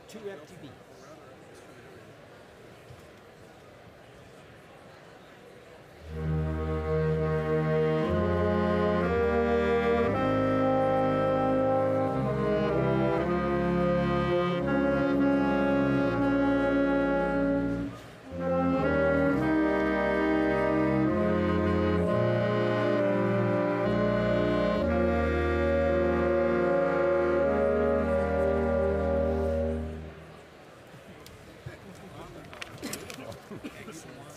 2 empty beats.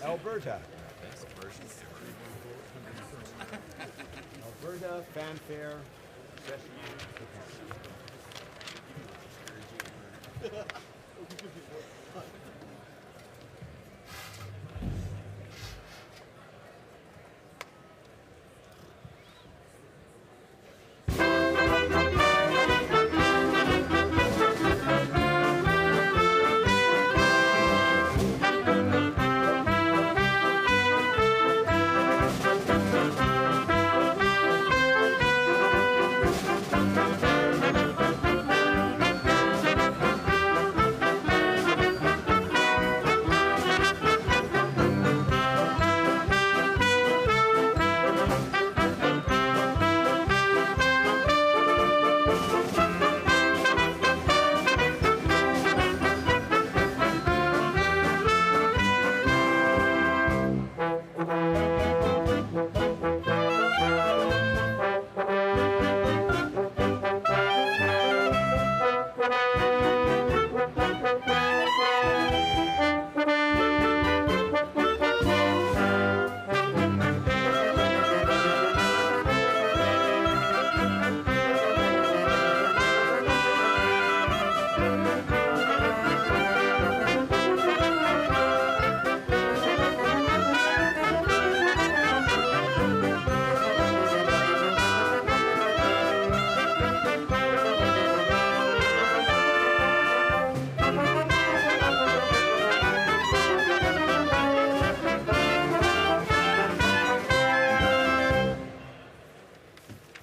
Alberta. Alberta fanfare recessional.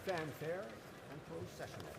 Fanfare and processional.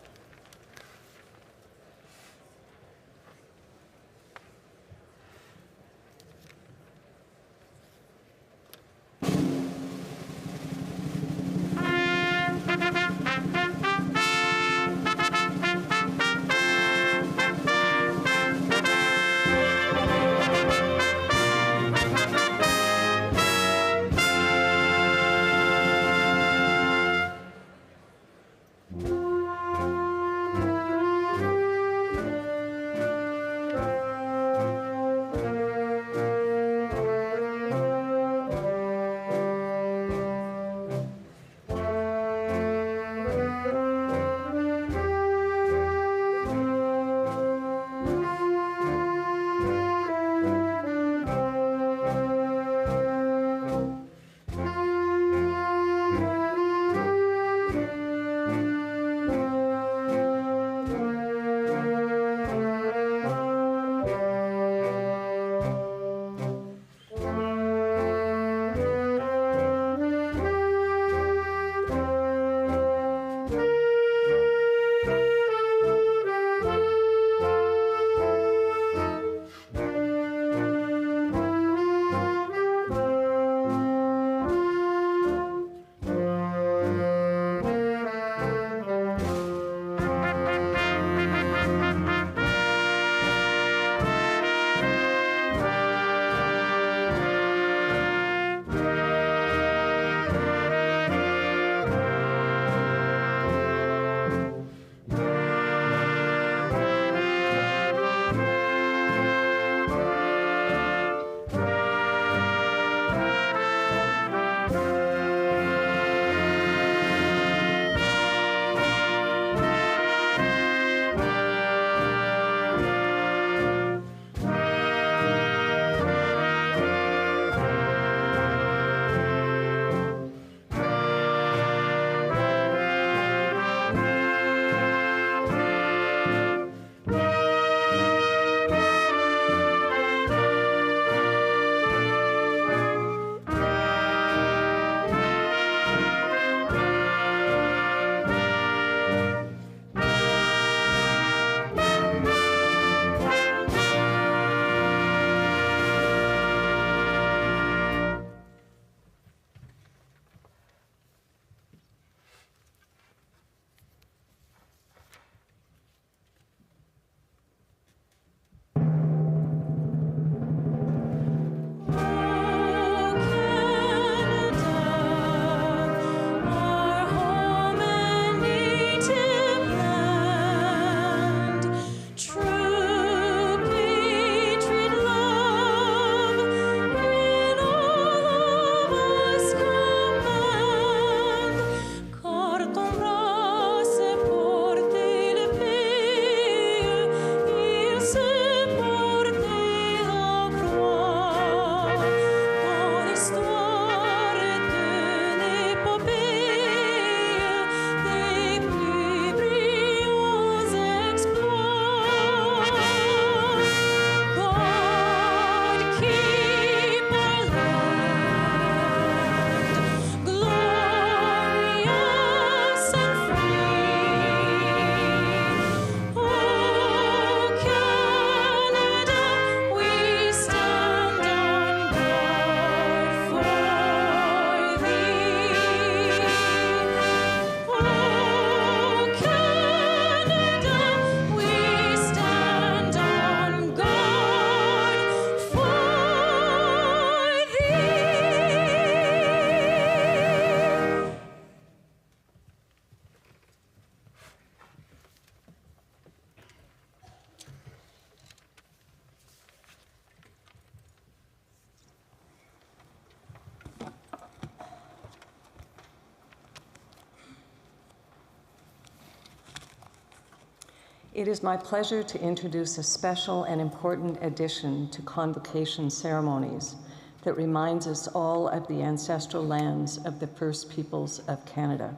It is my pleasure to introduce a special and important addition to Convocation ceremonies that reminds us all of the ancestral lands of the First Peoples of Canada.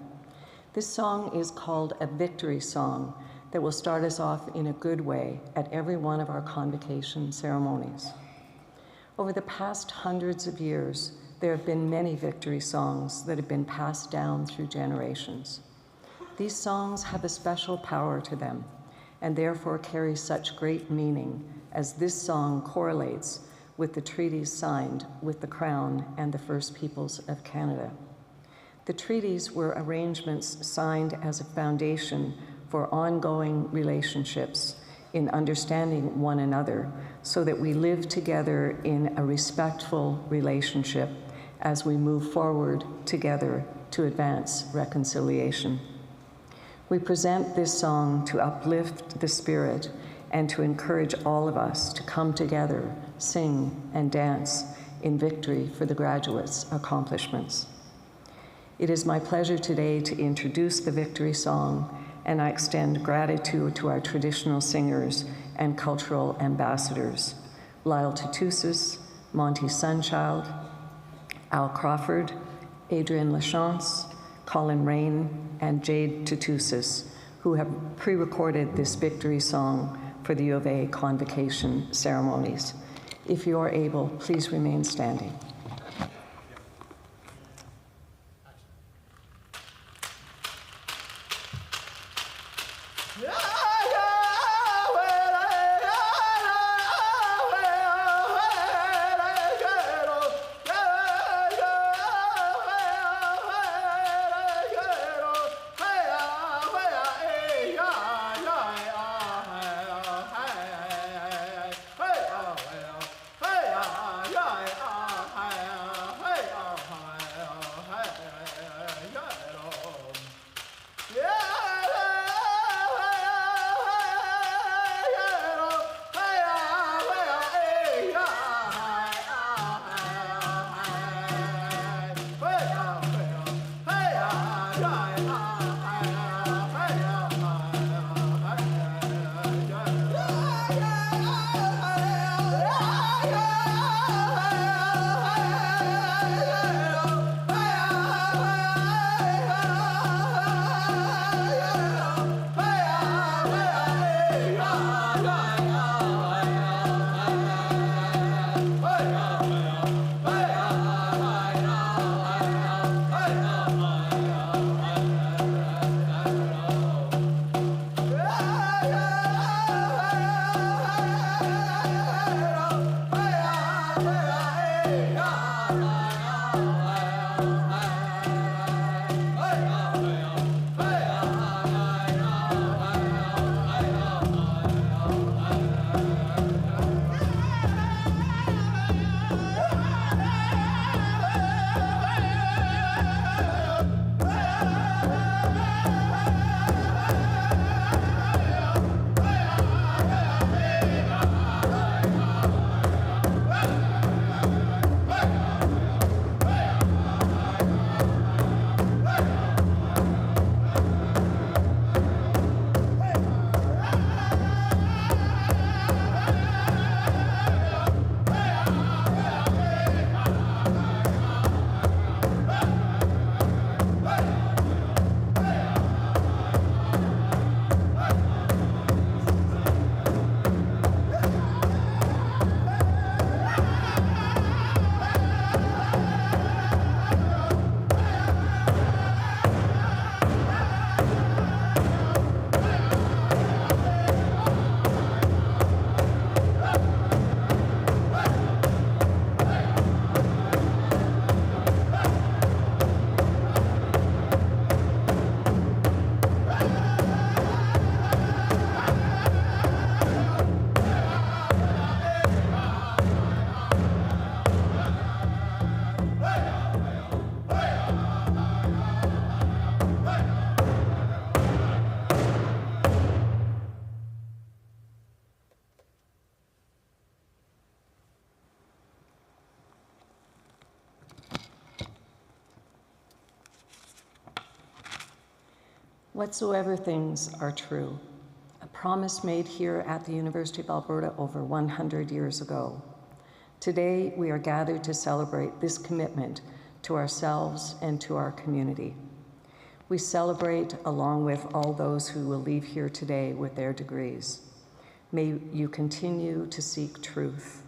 This song is called a victory song that will start us off in a good way at every one of our Convocation ceremonies. Over the past hundreds of years, there have been many victory songs that have been passed down through generations. These songs have a special power to them and therefore carry such great meaning, as this song correlates with the treaties signed with the Crown and the First Peoples of Canada. The treaties were arrangements signed as a foundation for ongoing relationships in understanding one another so that we live together in a respectful relationship as we move forward together to advance reconciliation. We present this song to uplift the spirit and to encourage all of us to come together, sing, and dance in victory for the graduates' accomplishments. It is my pleasure today to introduce the victory song, and I extend gratitude to our traditional singers and cultural ambassadors, Lyle Tutusis, Monty Sunchild, Al Crawford, Adrienne Lachance, Colin Rain, and Jade Tutusis, who have pre-recorded this victory song for the U of A Convocation ceremonies. If you are able, please remain standing. Whatsoever things are true, a promise made here at the University of Alberta over 100 years ago. Today, we are gathered to celebrate this commitment to ourselves and to our community. We celebrate along with all those who will leave here today with their degrees. May you continue to seek truth.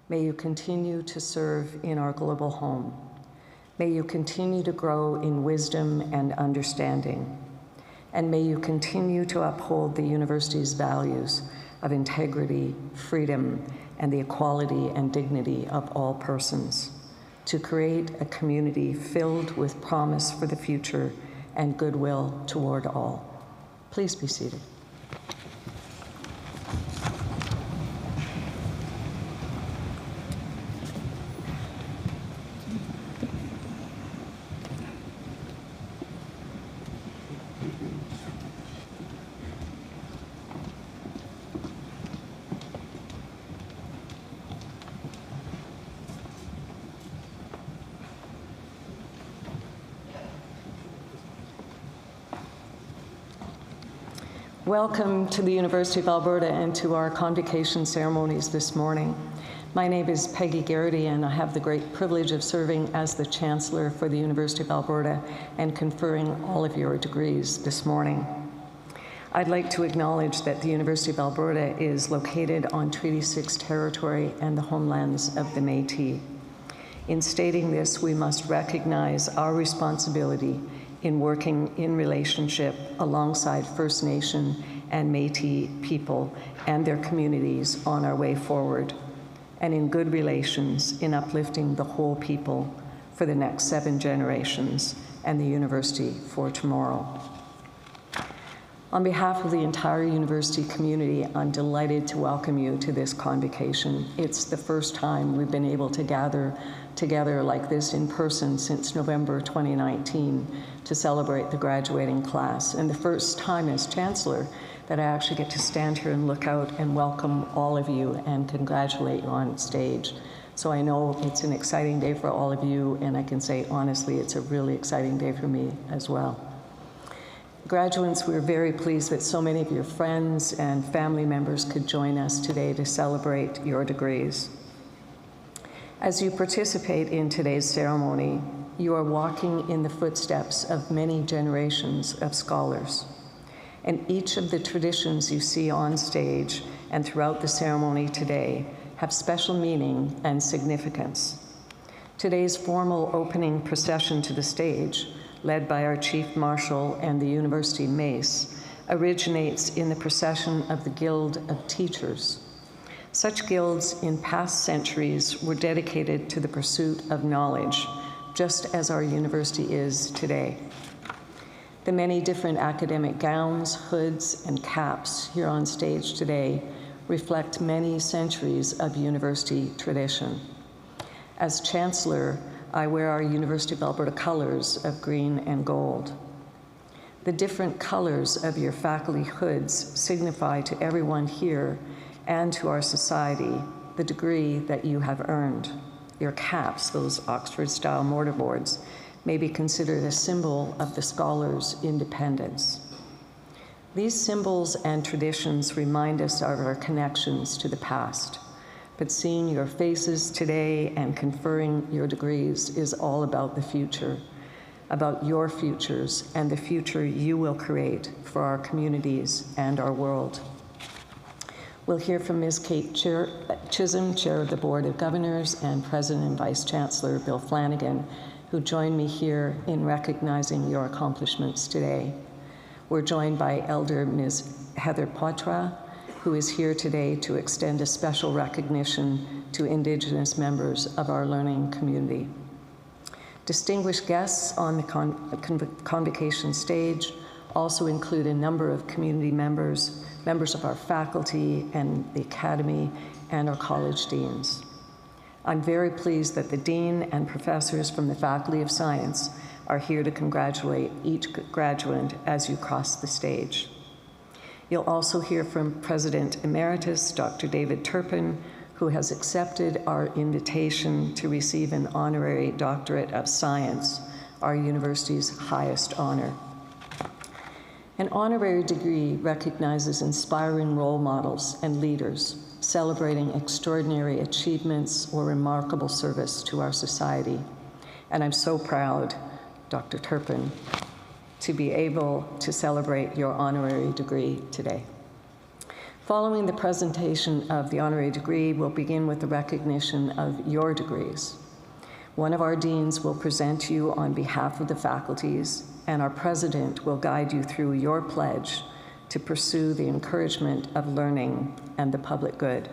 May you continue to serve in our global home. May you continue to grow in wisdom and understanding. And may you continue to uphold the university's values of integrity, freedom, and the equality and dignity of all persons, to create a community filled with promise for the future and goodwill toward all. Please be seated. Welcome to the University of Alberta and to our convocation ceremonies this morning. My name is Peggy Garrity, and I have the great privilege of serving as the Chancellor for the University of Alberta and conferring all of your degrees this morning. I'd like to acknowledge that the University of Alberta is located on Treaty 6 territory and the homelands of the Métis. In stating this, we must recognize our responsibility in working in relationship alongside First Nation and Métis people and their communities on our way forward, and in good relations in uplifting the whole people for the next 7 generations and the university for tomorrow. On behalf of the entire university community, I'm delighted to welcome you to this convocation. It's the first time we've been able to gather together like this in person since November 2019 to celebrate the graduating class, and the first time as Chancellor that I actually get to stand here and look out and welcome all of you and congratulate you on stage. So I know it's an exciting day for all of you, and I can say honestly it's a really exciting day for me as well. Graduates, we're very pleased that so many of your friends and family members could join us today to celebrate your degrees. As you participate in today's ceremony, you are walking in the footsteps of many generations of scholars. And each of the traditions you see on stage and throughout the ceremony today have special meaning and significance. Today's formal opening procession to the stage, led by our Chief Marshal and the University Mace, originates in the procession of the Guild of Teachers. Such guilds in past centuries were dedicated to the pursuit of knowledge, just as our university is today. The many different academic gowns, hoods, and caps here on stage today reflect many centuries of university tradition. As Chancellor, I wear our University of Alberta colors of green and gold. The different colors of your faculty hoods signify to everyone here and to our society the degree that you have earned. Your caps, those Oxford-style mortarboards, may be considered a symbol of the scholar's independence. These symbols and traditions remind us of our connections to the past, but seeing your faces today and conferring your degrees is all about the future, about your futures and the future you will create for our communities and our world. We'll hear from Ms. Kate Chisholm, Chair of the Board of Governors, and President and Vice Chancellor Bill Flanagan, who join me here in recognizing your accomplishments today. We're joined by Elder Ms. Heather Poitras, who is here today to extend a special recognition to Indigenous members of our learning community. Distinguished guests on the convocation stage also include a number of community members, members of our faculty and the academy, and our college deans. I'm very pleased that the dean and professors from the Faculty of Science are here to congratulate each graduate as you cross the stage. You'll also hear from President Emeritus Dr. David Turpin, who has accepted our invitation to receive an Honorary Doctorate of Science, our university's highest honor. An honorary degree recognizes inspiring role models and leaders, celebrating extraordinary achievements or remarkable service to our society. And I'm so proud, Dr. Turpin, to be able to celebrate your honorary degree today. Following the presentation of the honorary degree, we'll begin with the recognition of your degrees. One of our deans will present you on behalf of the faculties, and our president will guide you through your pledge to pursue the encouragement of learning and the public good.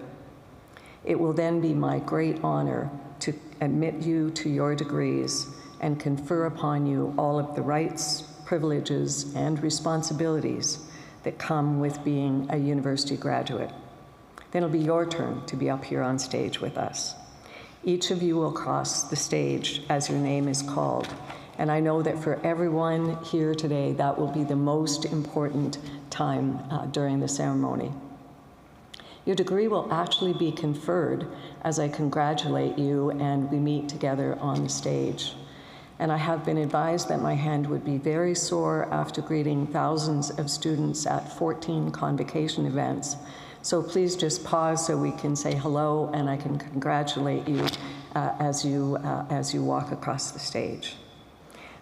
It will then be my great honor to admit you to your degrees and confer upon you all of the rights, privileges, and responsibilities that come with being a university graduate. Then it'll be your turn to be up here on stage with us. Each of you will cross the stage as your name is called. And I know that for everyone here today, that will be the most important time during the ceremony. Your degree will actually be conferred as I congratulate you and we meet together on the stage. And I have been advised that my hand would be very sore after greeting thousands of students at 14 convocation events. So please just pause so we can say hello and I can congratulate you as you walk across the stage.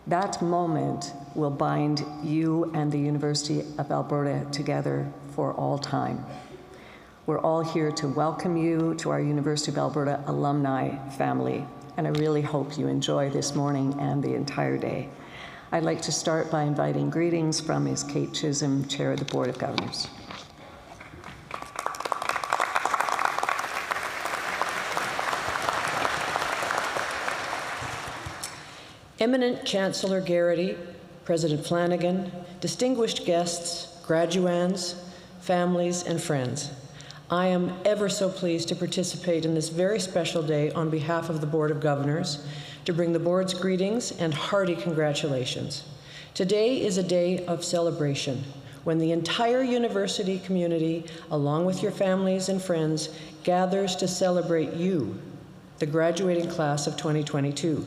That moment will bind you and the University of Alberta together for all time. We're all here to welcome you to our University of Alberta alumni family, and I really hope you enjoy this morning and the entire day. I'd like to start by inviting greetings from Ms. Kate Chisholm, Chair of the Board of Governors. Eminent Chancellor Garrity, President Flanagan, distinguished guests, graduands, families, and friends, I am ever so pleased to participate in this very special day on behalf of the Board of Governors to bring the board's greetings and hearty congratulations. Today is a day of celebration when the entire university community, along with your families and friends, gathers to celebrate you, the graduating class of 2022.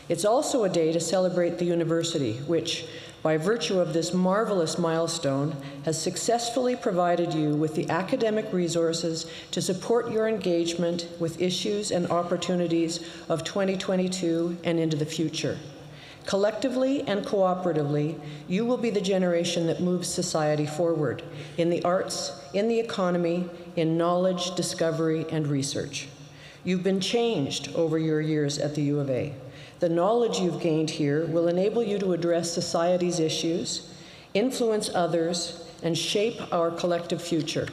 It's also a day to celebrate the university, which, by virtue of this marvelous milestone, has successfully provided you with the academic resources to support your engagement with issues and opportunities of 2022 and into the future. Collectively and cooperatively, you will be the generation that moves society forward in the arts, in the economy, in knowledge, discovery, and research. You've been changed over your years at the U of A. The knowledge you've gained here will enable you to address society's issues, influence others, and shape our collective future.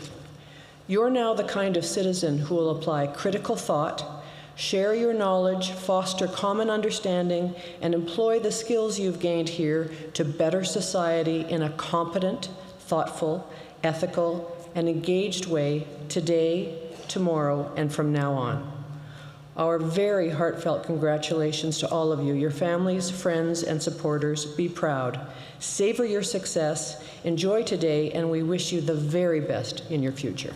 You're now the kind of citizen who will apply critical thought, share your knowledge, foster common understanding, and employ the skills you've gained here to better society in a competent, thoughtful, ethical, and engaged way today, tomorrow, and from now on. Our very heartfelt congratulations to all of you, your families, friends, and supporters. Be proud. Savor your success, enjoy today, and we wish you the very best in your future.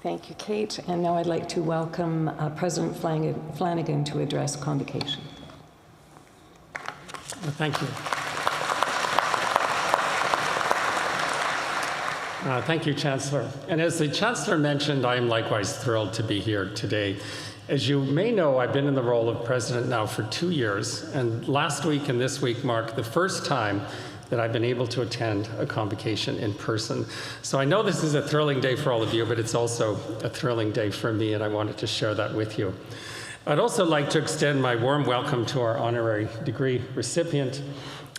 Thank you, Kate. And now I'd like to welcome President Flanagan to address Convocation. Thank you. Thank you, Chancellor. And as the Chancellor mentioned, I am likewise thrilled to be here today. As you may know, I've been in the role of president now for 2 years, and last week and this week mark the first time that I've been able to attend a convocation in person. So I know this is a thrilling day for all of you, but it's also a thrilling day for me, and I wanted to share that with you. I'd also like to extend my warm welcome to our honorary degree recipient,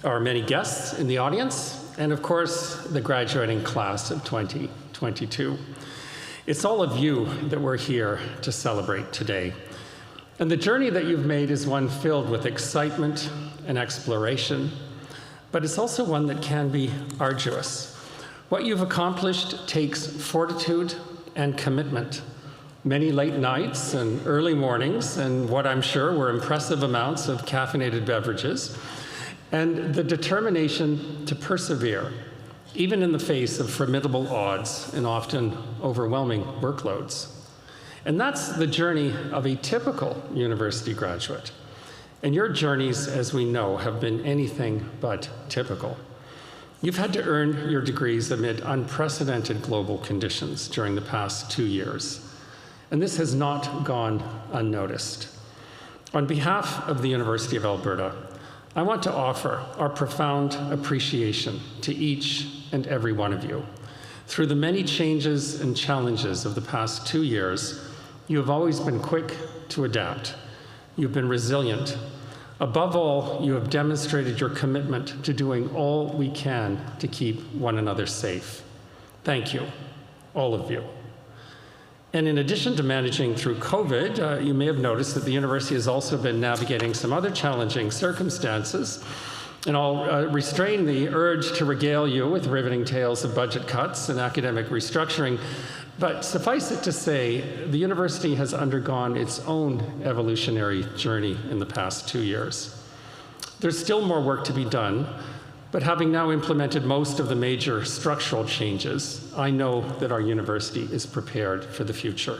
our many guests in the audience, and of course, the graduating class of 2022. It's all of you that we're here to celebrate today. And the journey that you've made is one filled with excitement and exploration, but it's also one that can be arduous. What you've accomplished takes fortitude and commitment. Many late nights and early mornings, and what I'm sure were impressive amounts of caffeinated beverages, and the determination to persevere, even in the face of formidable odds and often overwhelming workloads. And that's the journey of a typical university graduate. And your journeys, as we know, have been anything but typical. You've had to earn your degrees amid unprecedented global conditions during the past 2 years. And this has not gone unnoticed. On behalf of the University of Alberta, I want to offer our profound appreciation to each and every one of you. Through the many changes and challenges of the past 2 years, you have always been quick to adapt. You've been resilient. Above all, you have demonstrated your commitment to doing all we can to keep one another safe. Thank you, all of you. And in addition to managing through COVID, you may have noticed that the university has also been navigating some other challenging circumstances. And I'll restrain the urge to regale you with riveting tales of budget cuts and academic restructuring, but suffice it to say, the university has undergone its own evolutionary journey in the past 2 years. There's still more work to be done, but having now implemented most of the major structural changes, I know that our university is prepared for the future.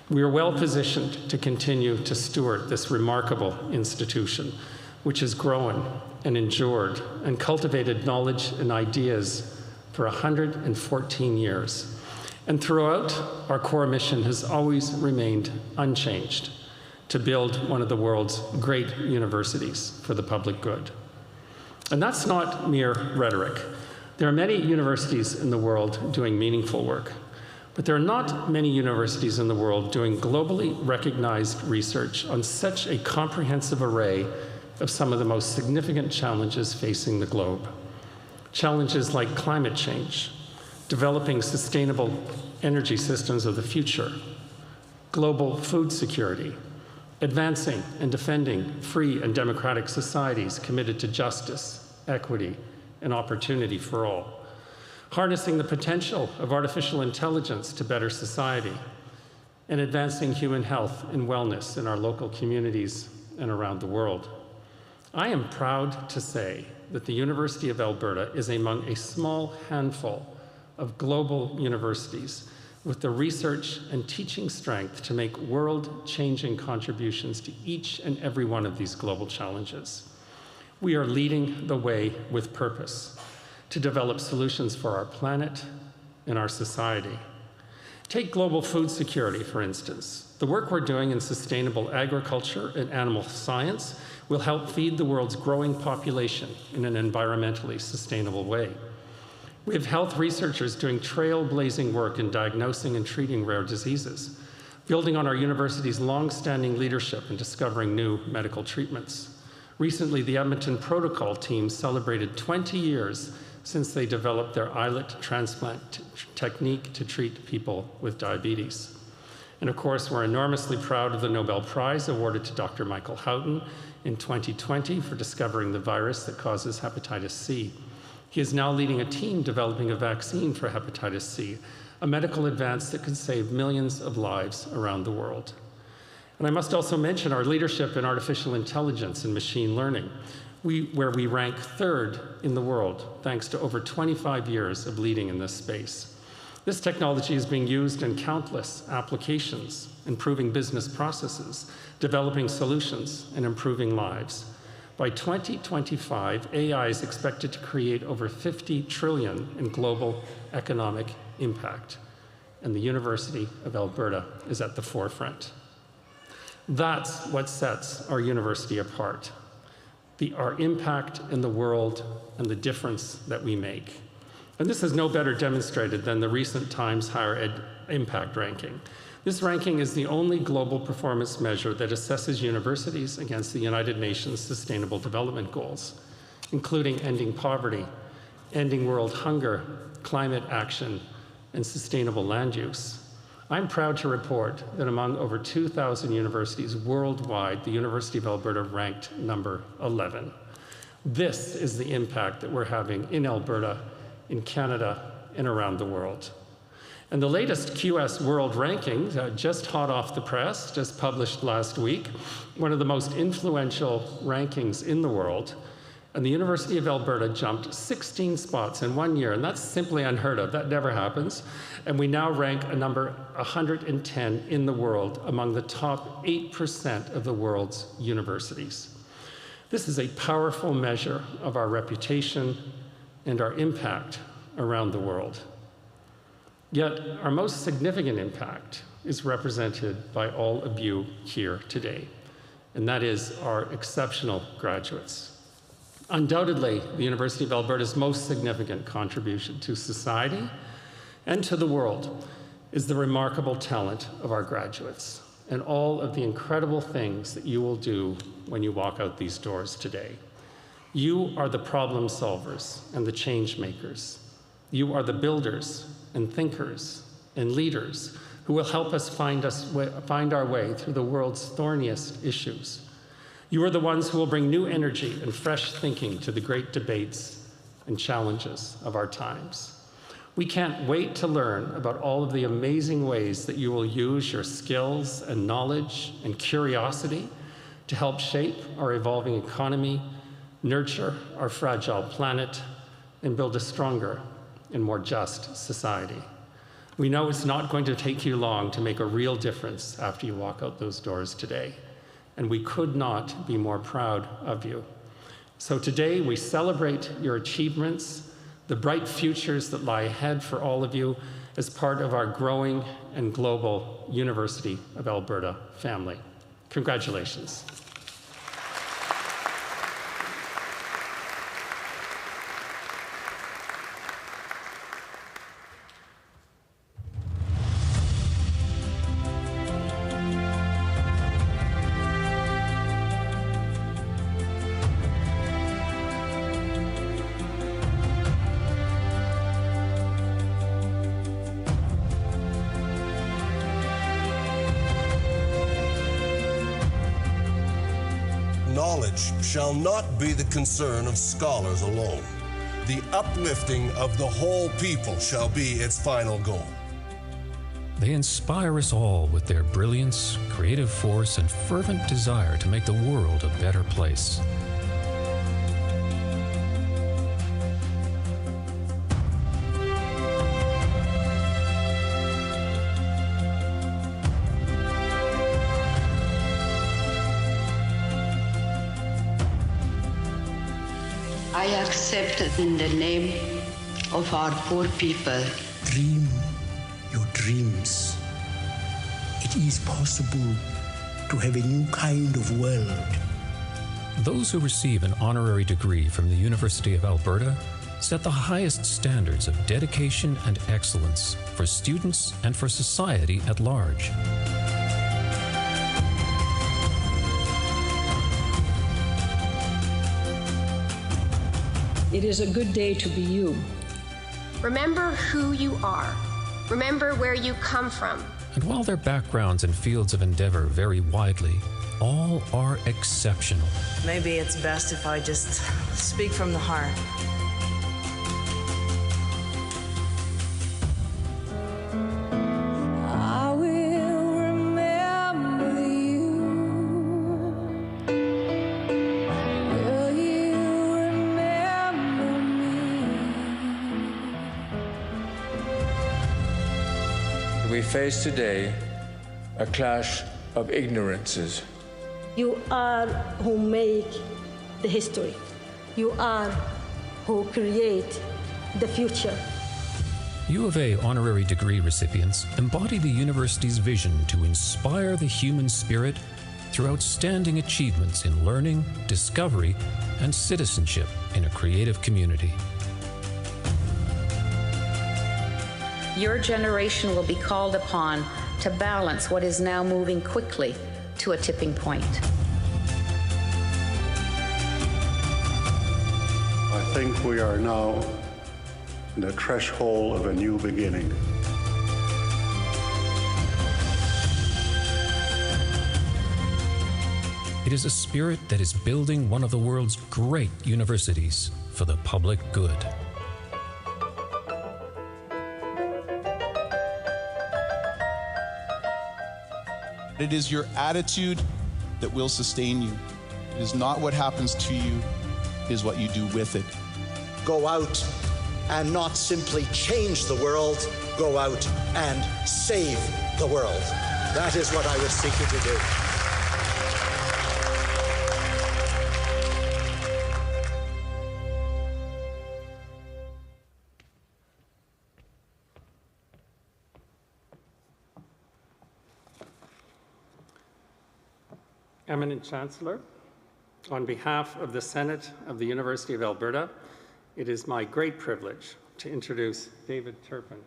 We are well positioned to continue to steward this remarkable institution, which has grown and endured and cultivated knowledge and ideas for 114 years. And throughout, our core mission has always remained unchanged: to build one of the world's great universities for the public good. And that's not mere rhetoric. There are many universities in the world doing meaningful work, but there are not many universities in the world doing globally recognized research on such a comprehensive array of some of the most significant challenges facing the globe. Challenges like climate change, developing sustainable energy systems of the future, global food security, advancing and defending free and democratic societies committed to justice, equity, and opportunity for all, harnessing the potential of artificial intelligence to better society, and advancing human health and wellness in our local communities and around the world. I am proud to say that the University of Alberta is among a small handful of global universities with the research and teaching strength to make world-changing contributions to each and every one of these global challenges. We are leading the way with purpose to develop solutions for our planet and our society. Take global food security, for instance. The work we're doing in sustainable agriculture and animal science will help feed the world's growing population in an environmentally sustainable way. We have health researchers doing trailblazing work in diagnosing and treating rare diseases, building on our university's long-standing leadership in discovering new medical treatments. Recently, the Edmonton Protocol team celebrated 20 years since they developed their islet transplant technique to treat people with diabetes. And of course, we're enormously proud of the Nobel Prize awarded to Dr. Michael Houghton in 2020 for discovering the virus that causes hepatitis C. He is now leading a team developing a vaccine for hepatitis C, a medical advance that could save millions of lives around the world. And I must also mention our leadership in artificial intelligence and machine learning, where we rank 3rd in the world, thanks to over 25 years of leading in this space. This technology is being used in countless applications, improving business processes, developing solutions, and improving lives. By 2025, AI is expected to create over $50 trillion in global economic impact, and the University of Alberta is at the forefront. That's what sets our university apart, our impact in the world and the difference that we make. And this is no better demonstrated than the recent Times Higher Ed Impact Ranking. This ranking is the only global performance measure that assesses universities against the United Nations Sustainable Development Goals, including ending poverty, ending world hunger, climate action, and sustainable land use. I'm proud to report that among over 2,000 universities worldwide, the University of Alberta ranked number 11. This is the impact that we're having in Alberta, in Canada, and around the world. And the latest QS World Ranking, just hot off the press, just published last week, one of the most influential rankings in the world, And the University of Alberta jumped 16 spots in 1 year, and that's simply unheard of. That never happens. And we now rank a number 110 in the world among the top 8% of the world's universities. This is a powerful measure of our reputation and our impact around the world. Yet our most significant impact is represented by all of you here today, and that is our exceptional graduates. Undoubtedly, the University of Alberta's most significant contribution to society and to the world is the remarkable talent of our graduates and all of the incredible things that you will do when you walk out these doors today. You are the problem solvers and the change makers. You are the builders and thinkers and leaders who will help us find our way through the world's thorniest issues. You are the ones who will bring new energy and fresh thinking to the great debates and challenges of our times. We can't wait to learn about all of the amazing ways that you will use your skills and knowledge and curiosity to help shape our evolving economy, nurture our fragile planet, and build a stronger and more just society. We know it's not going to take you long to make a real difference after you walk out those doors today, and we could not be more proud of you. So today we celebrate your achievements, the bright futures that lie ahead for all of you as part of our growing and global University of Alberta family. Congratulations. Knowledge shall not be the concern of scholars alone. The uplifting of the whole people shall be its final goal. They inspire us all with their brilliance, creative force, and fervent desire to make the world a better place. I accept in the name of our poor people. Dream your dreams. It is possible to have a new kind of world. Those who receive an honorary degree from the University of Alberta set the highest standards of dedication and excellence for students and for society at large. It is a good day to be you. Remember who you are. Remember where you come from. And while their backgrounds and fields of endeavor vary widely, all are exceptional. Maybe it's best if I just speak from the heart. We face today a clash of ignorances. You are who make the history. You are who create the future. U of A honorary degree recipients embody the university's vision to inspire the human spirit through outstanding achievements in learning, discovery, and citizenship in a creative community. Your generation will be called upon to balance what is now moving quickly to a tipping point. I think we are now in the threshold of a new beginning. It is a spirit that is building one of the world's great universities for the public good. It is your attitude that will sustain you. It is not what happens to you, is what you do with it. Go out and not simply change the world, go out and save the world. That is what I would seek you to do. Eminent Chancellor, on behalf of the Senate of the University of Alberta, it is my great privilege to introduce David Turpin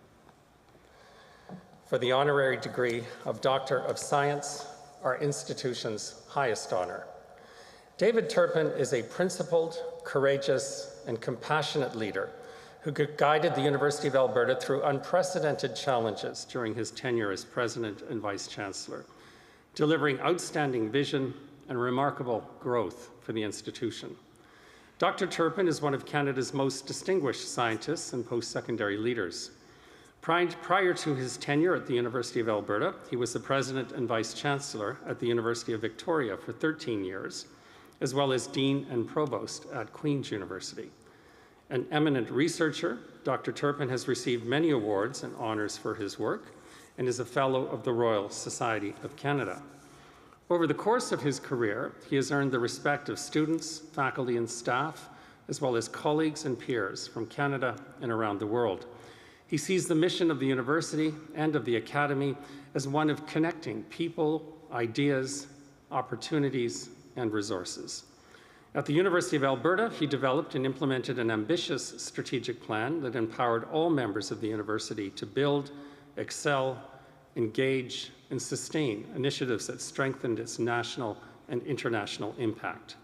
for the honorary degree of Doctor of Science, our institution's highest honor. David Turpin is a principled, courageous, and compassionate leader who guided the University of Alberta through unprecedented challenges during his tenure as President and Vice Chancellor, delivering outstanding vision and remarkable growth for the institution. Dr. Turpin is one of Canada's most distinguished scientists and post-secondary leaders. Prior to his tenure at the University of Alberta, he was the President and Vice Chancellor at the University of Victoria for 13 years, as well as Dean and Provost at Queen's University. An eminent researcher, Dr. Turpin has received many awards and honors for his work and is a Fellow of the Royal Society of Canada. Over the course of his career, he has earned the respect of students, faculty, and staff, as well as colleagues and peers from Canada and around the world. He sees the mission of the university and of the academy as one of connecting people, ideas, opportunities, and resources. At the University of Alberta, he developed and implemented an ambitious strategic plan that empowered all members of the university to build, excel, engage, and sustain initiatives that strengthened its national and international impact.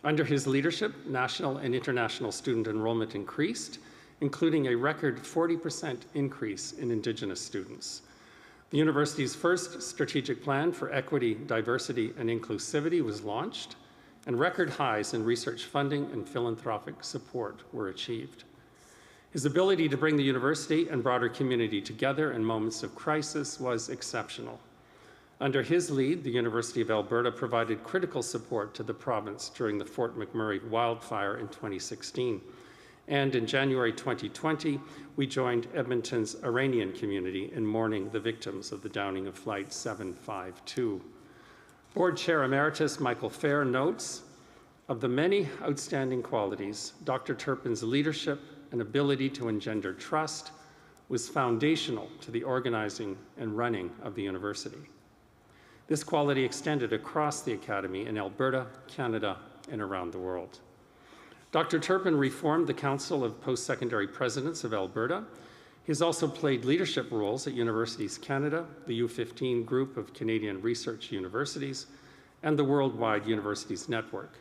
Under his leadership, national and international student enrollment increased, including a record 40% increase in Indigenous students. The university's first strategic plan for equity, diversity, and inclusivity was launched, and record highs in research funding and philanthropic support were achieved. His ability to bring the university and broader community together in moments of crisis was exceptional. Under his lead, the University of Alberta provided critical support to the province during the Fort McMurray wildfire in 2016. And in January 2020, we joined Edmonton's Iranian community in mourning the victims of the downing of Flight 752. Board Chair Emeritus Michael Fair notes, of the many outstanding qualities, Dr. Turpin's leadership and ability to engender trust was foundational to the organizing and running of the university. This quality extended across the academy in Alberta, Canada, and around the world. Dr. Turpin reformed the Council of Post-Secondary Presidents of Alberta. He has also played leadership roles at Universities Canada, the U15 group of Canadian research universities, and the Worldwide Universities Network,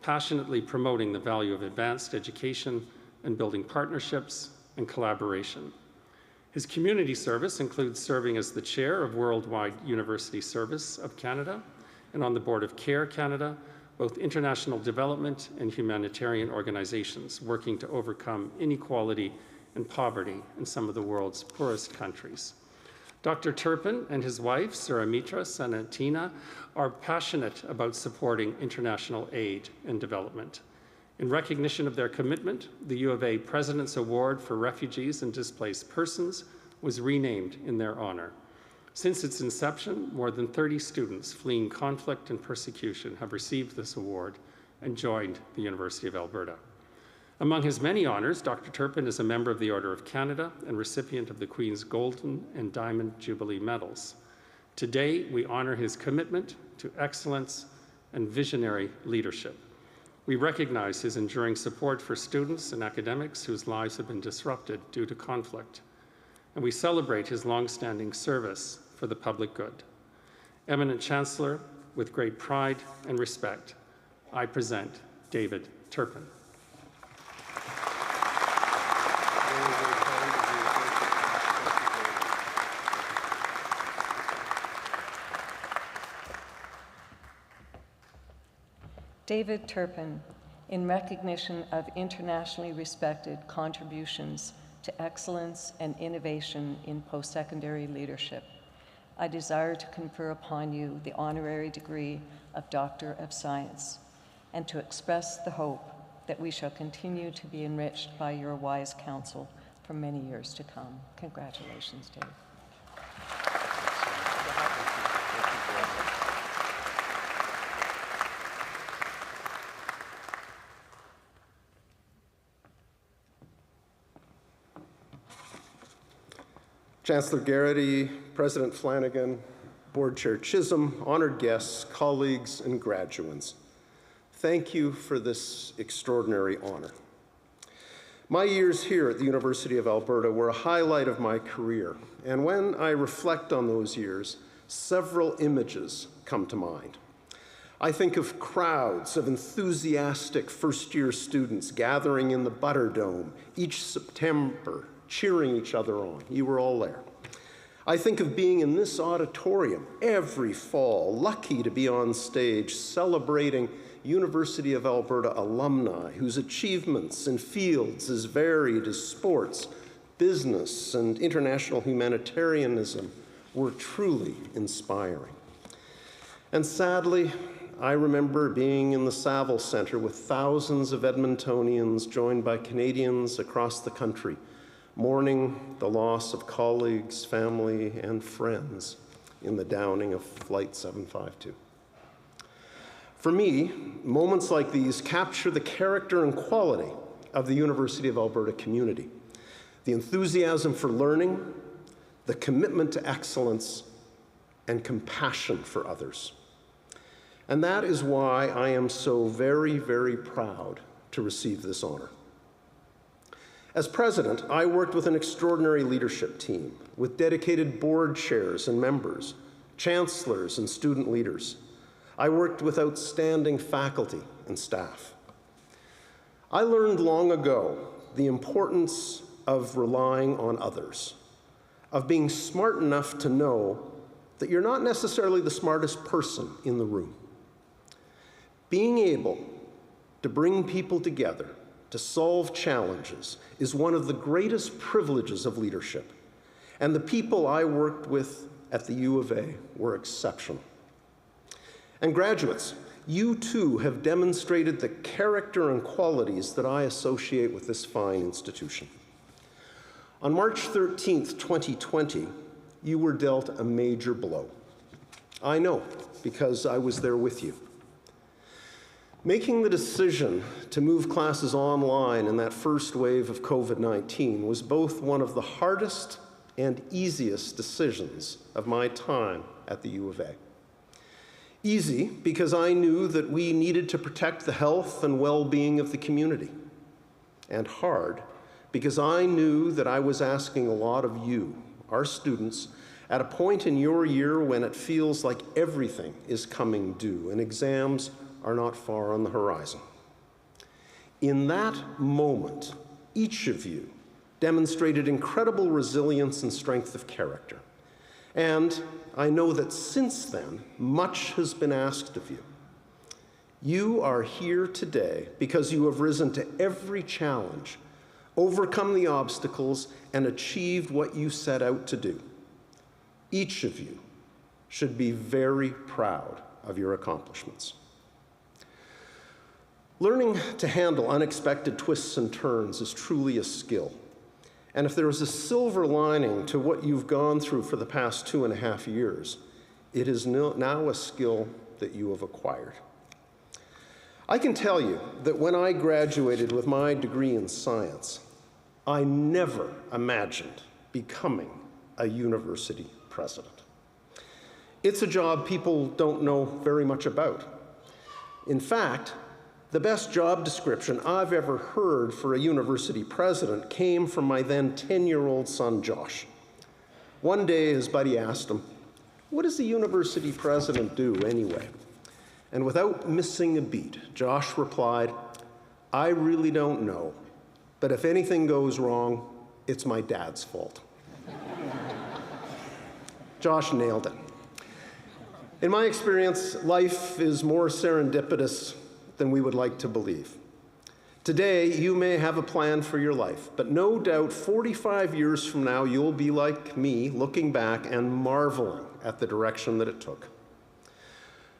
passionately promoting the value of advanced education and building partnerships and collaboration. His community service includes serving as the chair of Worldwide University Service of Canada and on the board of CARE Canada, both international development and humanitarian organizations working to overcome inequality and poverty in some of the world's poorest countries. Dr. Turpin and his wife, Suramitra Sanatina, are passionate about supporting international aid and development. In recognition of their commitment, the U of A President's Award for Refugees and Displaced Persons was renamed in their honor. Since its inception, more than 30 students fleeing conflict and persecution have received this award and joined the University of Alberta. Among his many honors, Dr. Turpin is a member of the Order of Canada and recipient of the Queen's Golden and Diamond Jubilee Medals. Today, we honor his commitment to excellence and visionary leadership. We recognize his enduring support for students and academics whose lives have been disrupted due to conflict, and we celebrate his long-standing service for the public good. Eminent Chancellor, with great pride and respect, I present David Turpin. David Turpin, in recognition of internationally respected contributions to excellence and innovation in post-secondary leadership, I desire to confer upon you the honorary degree of Doctor of Science and to express the hope that we shall continue to be enriched by your wise counsel for many years to come. Congratulations, Dave. Chancellor Garrity, President Flanagan, Board Chair Chisholm, honored guests, colleagues, and graduands, thank you for this extraordinary honor. My years here at the University of Alberta were a highlight of my career, and when I reflect on those years, several images come to mind. I think of crowds of enthusiastic first-year students gathering in the Butter Dome each September, cheering each other on. You were all there. I think of being in this auditorium every fall, lucky to be on stage celebrating University of Alberta alumni whose achievements in fields as varied as sports, business, and international humanitarianism were truly inspiring. And sadly, I remember being in the Saville Centre with thousands of Edmontonians joined by Canadians across the country, mourning the loss of colleagues, family, and friends in the downing of Flight 752. For me, moments like these capture the character and quality of the University of Alberta community, the enthusiasm for learning, the commitment to excellence, and compassion for others. And that is why I am so very, very proud to receive this honor. As president, I worked with an extraordinary leadership team with dedicated board chairs and members, chancellors and student leaders. I worked with outstanding faculty and staff. I learned long ago the importance of relying on others, of being smart enough to know that you're not necessarily the smartest person in the room. Being able to bring people together to solve challenges is one of the greatest privileges of leadership. And the people I worked with at the U of A were exceptional. And graduates, you too have demonstrated the character and qualities that I associate with this fine institution. On March 13th, 2020, you were dealt a major blow. I know, because I was there with you. Making the decision to move classes online in that first wave of COVID-19 was both one of the hardest and easiest decisions of my time at the U of A. Easy because I knew that we needed to protect the health and well-being of the community. And hard because I knew that I was asking a lot of you, our students, at a point in your year when it feels like everything is coming due and exams are not far on the horizon. In that moment, each of you demonstrated incredible resilience and strength of character. And I know that since then, much has been asked of you. You are here today because you have risen to every challenge, overcome the obstacles, and achieved what you set out to do. Each of you should be very proud of your accomplishments. Learning to handle unexpected twists and turns is truly a skill. And if there is a silver lining to what you've gone through for the past 2.5 years, it is now a skill that you have acquired. I can tell you that when I graduated with my degree in science, I never imagined becoming a university president. It's a job people don't know very much about. In fact, the best job description I've ever heard for a university president came from my then 10-year-old son, Josh. One day, his buddy asked him, "What does the university president do anyway?" And without missing a beat, Josh replied, "I really don't know, but if anything goes wrong, it's my dad's fault." Josh nailed it. In my experience, life is more serendipitous than we would like to believe. Today, you may have a plan for your life, but no doubt 45 years from now, you'll be like me, looking back and marveling at the direction that it took.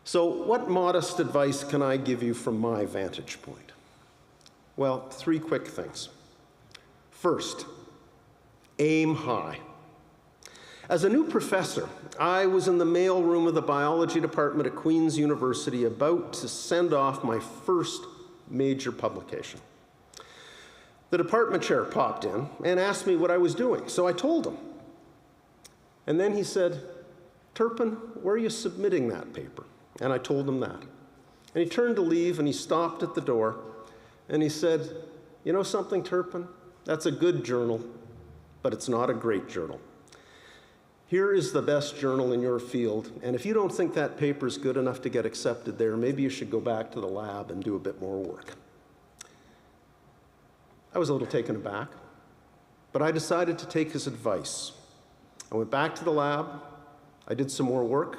So what modest advice can I give you from my vantage point? Well, 3 quick things. First, aim high. As a new professor, I was in the mailroom of the biology department at Queen's University about to send off my first major publication. The department chair popped in and asked me what I was doing, so I told him. And then he said, "Turpin, where are you submitting that paper?" And I told him that. And he turned to leave and he stopped at the door and he said, "You know something, Turpin? That's a good journal, but it's not a great journal. Here is the best journal in your field, and if you don't think that paper is good enough to get accepted there, maybe you should go back to the lab and do a bit more work." I was a little taken aback, but I decided to take his advice. I went back to the lab, I did some more work,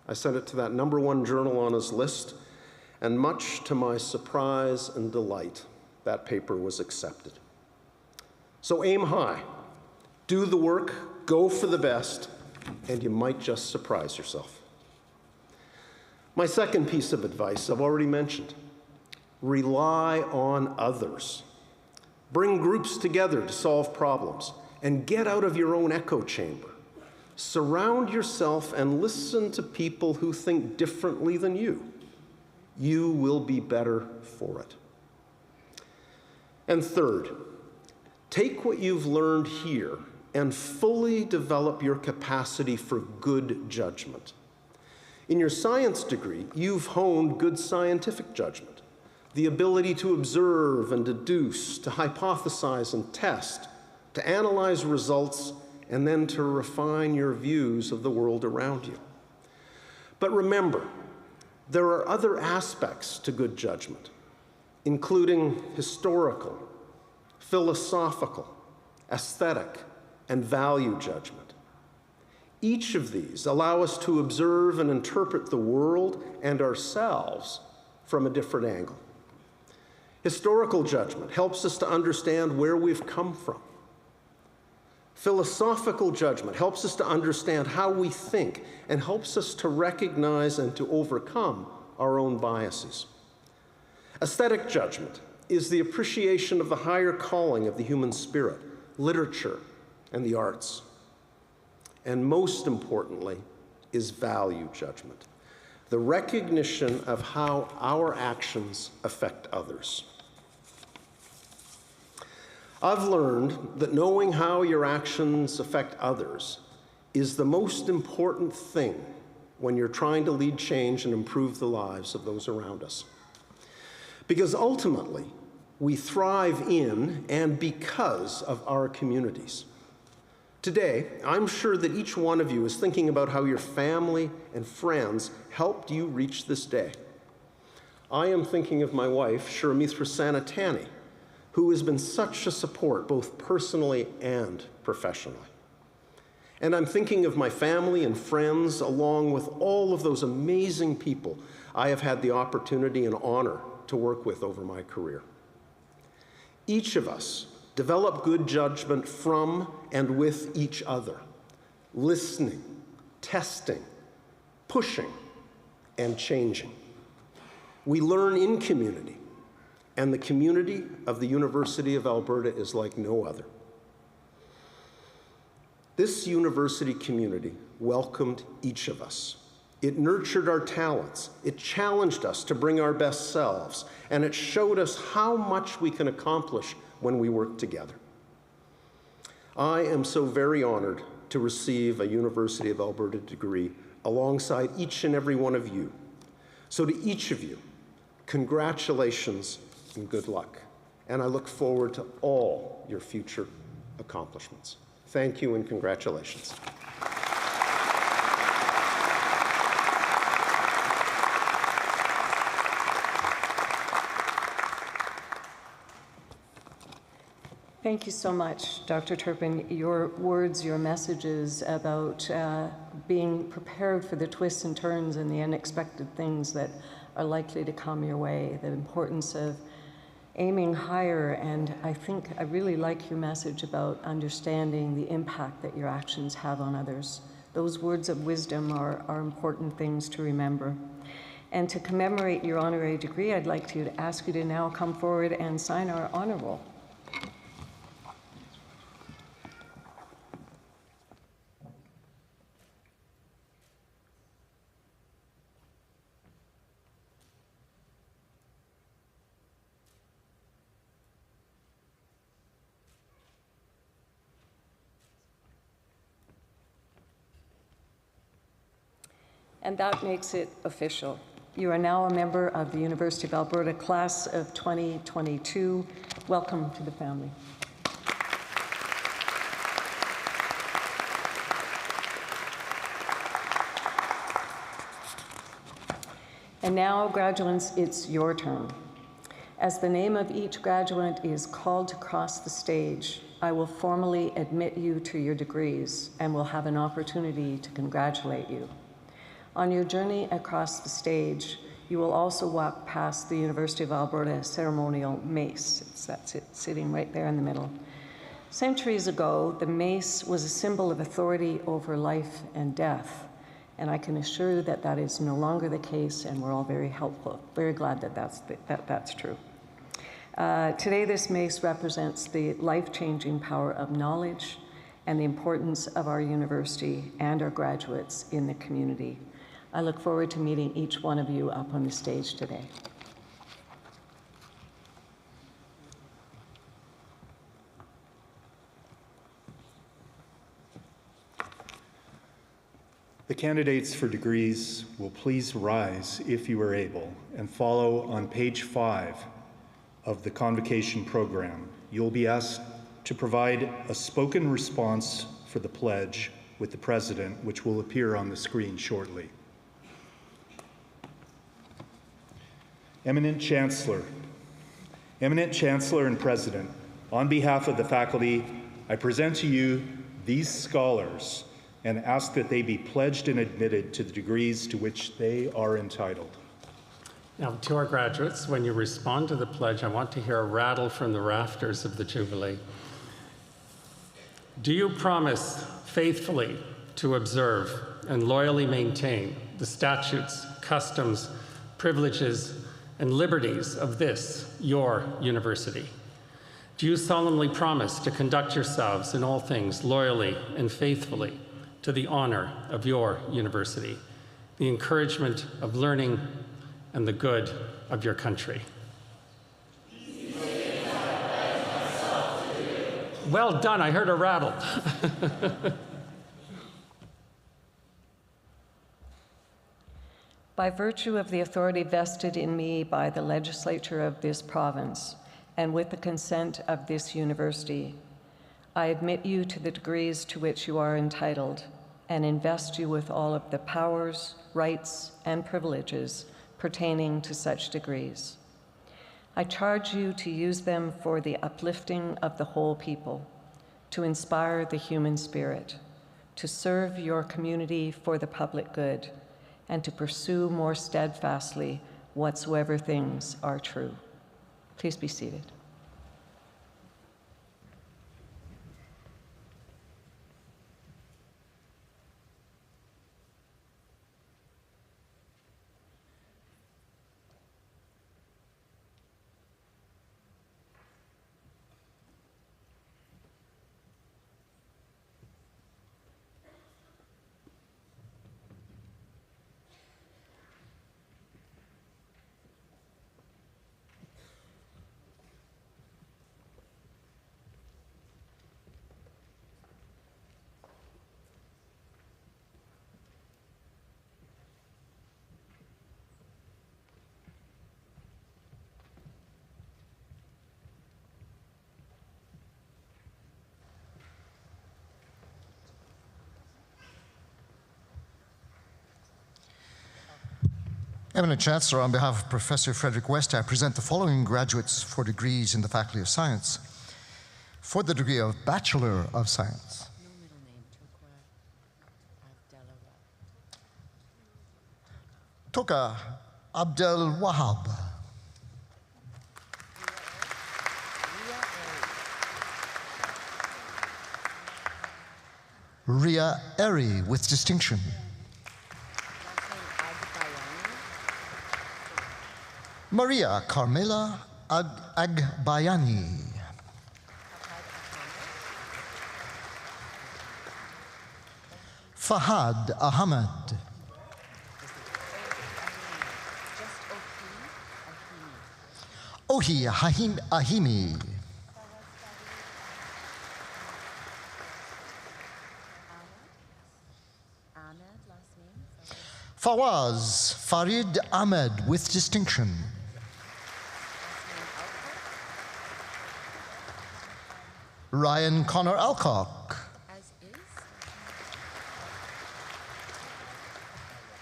I sent it to that #1 journal on his list, and much to my surprise and delight, that paper was accepted. So aim high, do the work, go for the best, and you might just surprise yourself. My second piece of advice I've already mentioned. Rely on others. Bring groups together to solve problems and get out of your own echo chamber. Surround yourself and listen to people who think differently than you. You will be better for it. And third, take what you've learned here and fully develop your capacity for good judgment. In your science degree, you've honed good scientific judgment, the ability to observe and deduce, to hypothesize and test, to analyze results, and then to refine your views of the world around you. But remember, there are other aspects to good judgment, including historical, philosophical, aesthetic, and value judgment. Each of these allow us to observe and interpret the world and ourselves from a different angle. Historical judgment helps us to understand where we've come from. Philosophical judgment helps us to understand how we think and helps us to recognize and to overcome our own biases. Aesthetic judgment is the appreciation of the higher calling of the human spirit, literature, and the arts. And most importantly is value judgment, the recognition of how our actions affect others. I've learned that knowing how your actions affect others is the most important thing when you're trying to lead change and improve the lives of those around us. Because ultimately, we thrive in and because of our communities. Today, I'm sure that each one of you is thinking about how your family and friends helped you reach this day. I am thinking of my wife, Shiramithra Sanatani, who has been such a support both personally and professionally. And I'm thinking of my family and friends, along with all of those amazing people I have had the opportunity and honor to work with over my career. Each of us develop good judgment from and with each other, listening, testing, pushing, and changing. We learn in community, and the community of the University of Alberta is like no other. This university community welcomed each of us. It nurtured our talents, it challenged us to bring our best selves, and it showed us how much we can accomplish when we work together. I am so very honored to receive a University of Alberta degree alongside each and every one of you. So to each of you, congratulations and good luck. And I look forward to all your future accomplishments. Thank you and congratulations. Thank you so much, Dr. Turpin. Your words, your messages about being prepared for the twists and turns and the unexpected things that are likely to come your way, the importance of aiming higher, and I really like your message about understanding the impact that your actions have on others. Those words of wisdom are important things to remember. And to commemorate your honorary degree, I'd like to ask you to now come forward and sign our honor roll. And that makes it official. You are now a member of the University of Alberta class of 2022. Welcome to the family. And now, graduates, it's your turn. As the name of each graduate is called to cross the stage, I will formally admit you to your degrees and will have an opportunity to congratulate you. On your journey across the stage, you will also walk past the University of Alberta ceremonial mace. That's it, sitting right there in the middle. Centuries ago, the mace was a symbol of authority over life and death, and I can assure you that that is no longer the case, and we're all very glad that that's true. Today, this mace represents the life-changing power of knowledge and the importance of our university and our graduates in the community. I look forward to meeting each one of you up on the stage today. The candidates for degrees will please rise if you are able and follow on page 5 of the Convocation program. You'll be asked to provide a spoken response for the pledge with the President, which will appear on the screen shortly. Eminent Chancellor and President, on behalf of the faculty, I present to you these scholars and ask that they be pledged and admitted to the degrees to which they are entitled. Now, to our graduates, when you respond to the pledge, I want to hear a rattle from the rafters of the Jubilee. Do you promise faithfully to observe and loyally maintain the statutes, customs, privileges, and liberties of this, your university? Do you solemnly promise to conduct yourselves in all things loyally and faithfully to the honor of your university, the encouragement of learning, and the good of your country? Well done, I heard a rattle. By virtue of the authority vested in me by the legislature of this province, and with the consent of this university, I admit you to the degrees to which you are entitled and invest you with all of the powers, rights, and privileges pertaining to such degrees. I charge you to use them for the uplifting of the whole people, to inspire the human spirit, to serve your community for the public good, and to pursue more steadfastly whatsoever things are true. Please be seated. Eminent Chancellor, on behalf of Professor Frederick West, I present the following graduates for degrees in the Faculty of Science. For the degree of Bachelor of Science, Toka Abdel Wahab. Ria Eri with distinction. Maria Carmela Agbayani. Fahad Ahmed. Ohi Ahimi. Fawaz Farid Ahmed with distinction. Ryan Connor Alcock.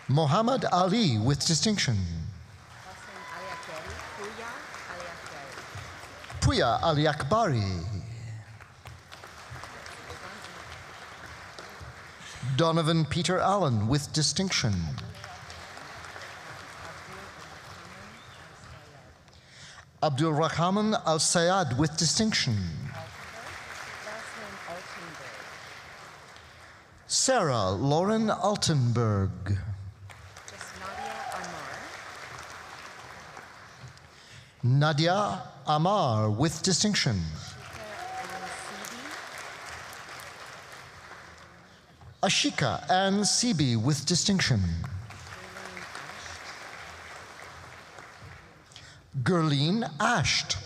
Mohammed Ali with distinction. Puya Ali Akbari. Donovan Peter Allen with distinction. Abdul Rahman Al Sayad with distinction. Sarah Lauren Altenberg. Nadia Amar with distinction. Ashika Ann Sebi with distinction. Gerline Asht.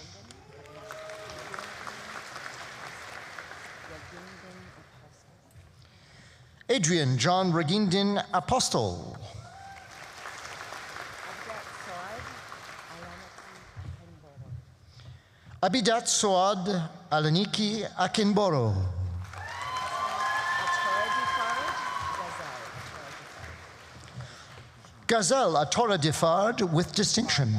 Adrian John Regindin Apostle. Abidat Soad Alaniki Akinboro. Gazelle Atora Defard with distinction.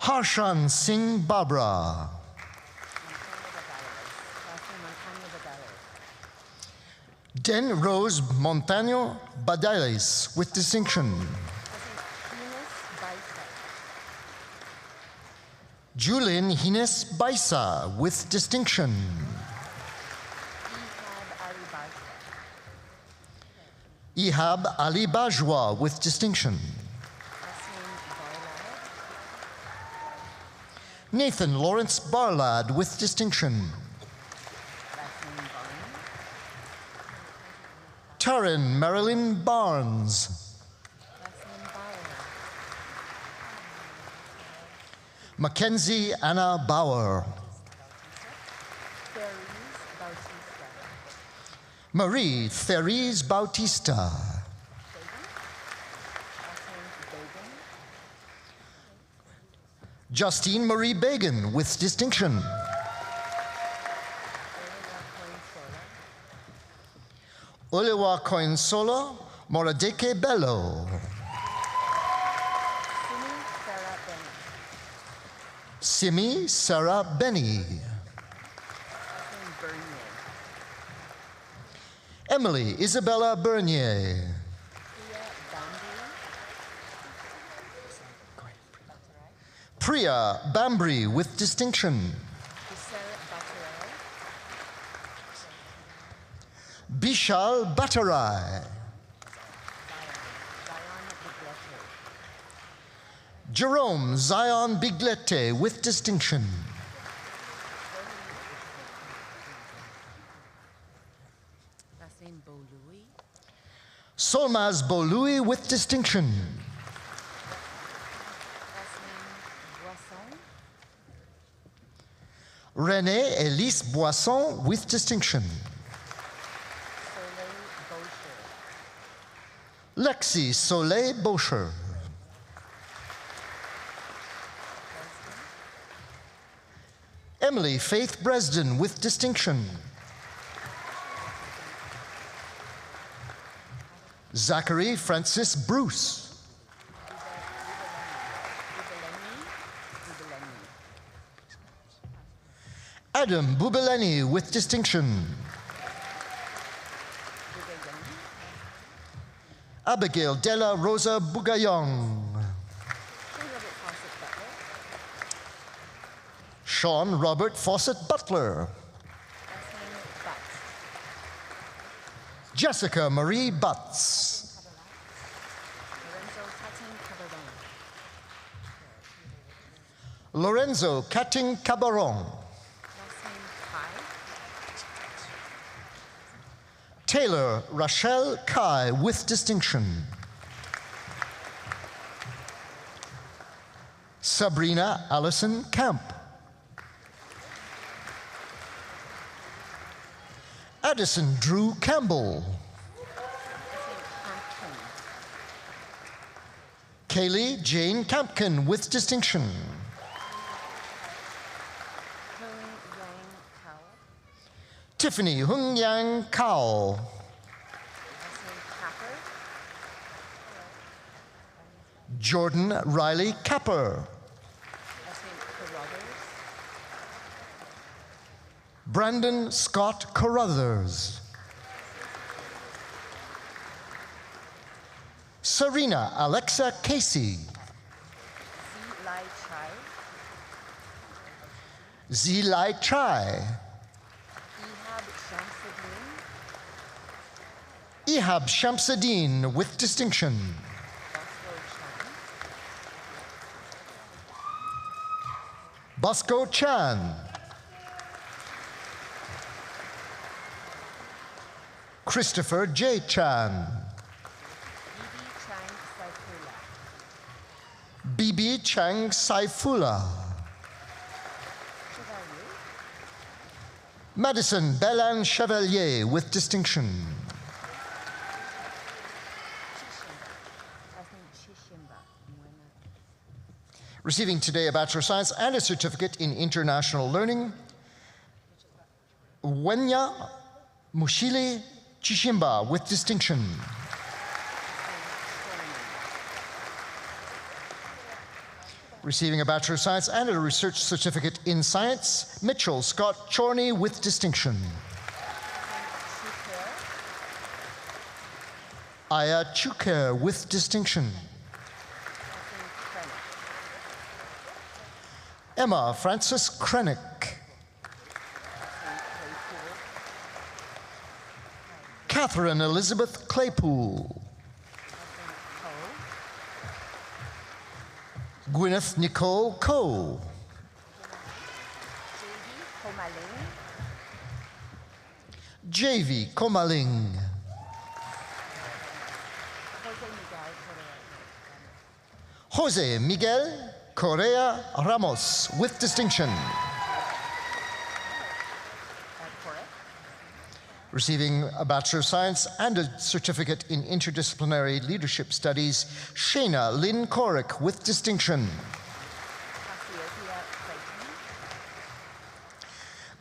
Harshan Singh Babra. Den Rose Montano Badales with distinction. Julien Hines Baisa with distinction. Ihab Ali Bajwa with distinction. Nathan Lawrence Barlad with distinction. Taryn Marilyn Barnes. Mackenzie Anna Bauer. Marie Therese Bautista. Justine Marie Bagan with distinction. Olewa Coinsola Moradeke Bello. Simi Sarah Benny. Emily Isabella Bernier. Priya Bambri with distinction. Bishal Batarai. Jerome Zion Biglete with distinction. Solmaz Bolui with distinction. René Elise Boisson with distinction. Lexi Soleil Boucher. Emily Faith Bresden with distinction. Zachary Francis Bruce. Adam Bubeleni with distinction. Abigail Della Rosa Bugayong. Sean Robert Fawcett Butler. Jessica Marie Butts. Lorenzo Kating Cabaron. Taylor Rachel Kai with distinction. Sabrina Allison Camp. Addison Drew Campbell. Kaylee Jane Campkin with distinction. Tiffany Hung Yang Kao. Jordan Riley Capper. Brandon Scott Carruthers. Serena Alexa Casey. Zilai Chai. Ihab Shamsuddin with distinction. Bosco Chan. Christopher J. Chan. Bibi Chang Saifullah. Madison Bellan Chevalier with distinction. Receiving today a Bachelor of Science and a certificate in International Learning, Wenya Mushili Chishimba with distinction. Receiving a Bachelor of Science and a research certificate in Science, Mitchell Scott Chorney with distinction. Aya Chuker with distinction. Emma Frances Krennick. Catherine Elizabeth Claypool. Gwyneth Nicole Coe. JV Komaling. Jose Miguel Correa Ramos with distinction. Receiving a Bachelor of Science and a certificate in Interdisciplinary Leadership Studies, Shayna Lynn Corrick with distinction.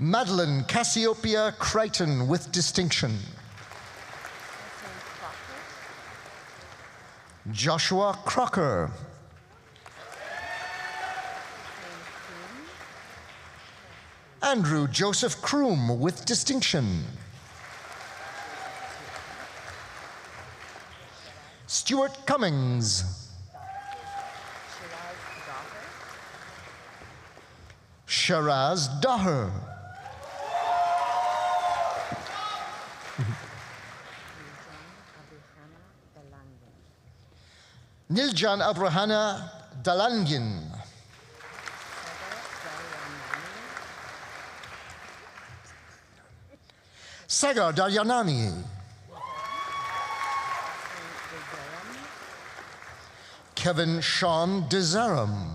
Madeline Cassiopeia Crichton with distinction. Joshua Crocker. Andrew Joseph Kroom with distinction. Stuart Cummings. Shiraz Daher. Niljan Abrahana Dalangin. Sagar Daryanani. Kevin Sean Dezaram.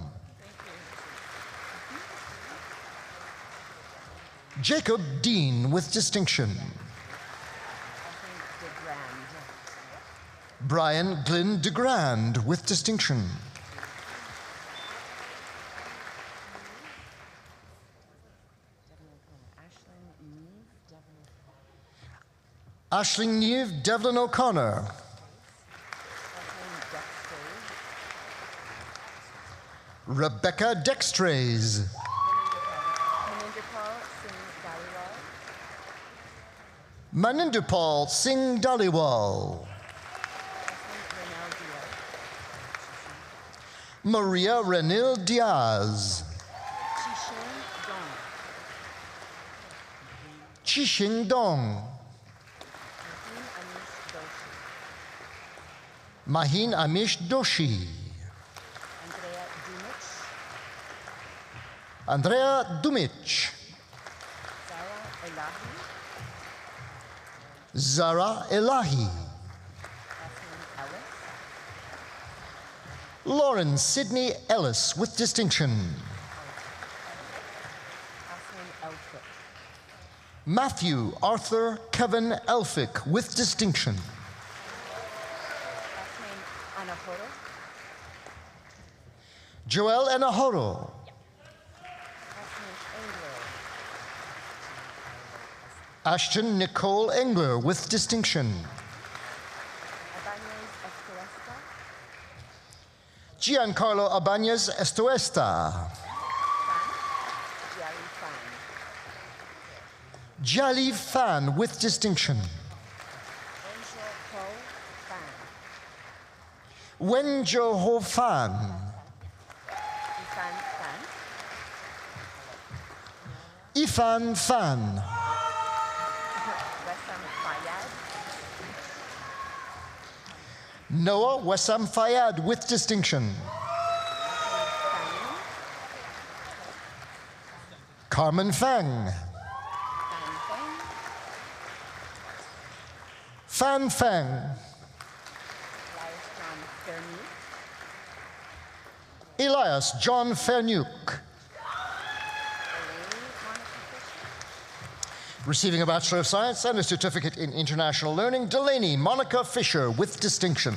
Jacob Dean with distinction. Brian Glynn DeGrand with distinction. Aisling Neve Devlin O'Connor. Rebecca Dextrays. Manindipal Singh Dhaliwal. Maria Renil Diaz. Chishing Dong. Mahin Amish Doshi. Andrea Dumic. Zara Elahi. Lauren Sidney Ellis with distinction. Matthew Arthur Kevin Elphick with distinction. Joel Enahoro. Ashton Nicole Engler with distinction. Giancarlo Abanez Estoesta. Jali Fan with distinction. Wenjo Ho Fan. Ifan Fan. Noah Wessam Fayad with distinction. Carmen Fang. Fan Fang. Elias John Fernuk. Receiving a Bachelor of Science and a Certificate in International Learning, Delaney Monica Fisher with distinction.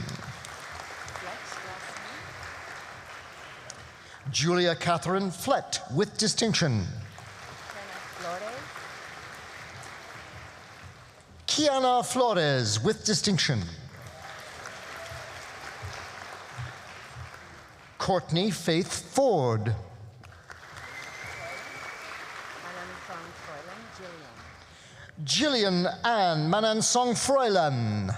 Julia Catherine Flett with distinction. Kiana Flores with distinction. Courtney Faith Ford. Jillian Ann Manansong Froilan.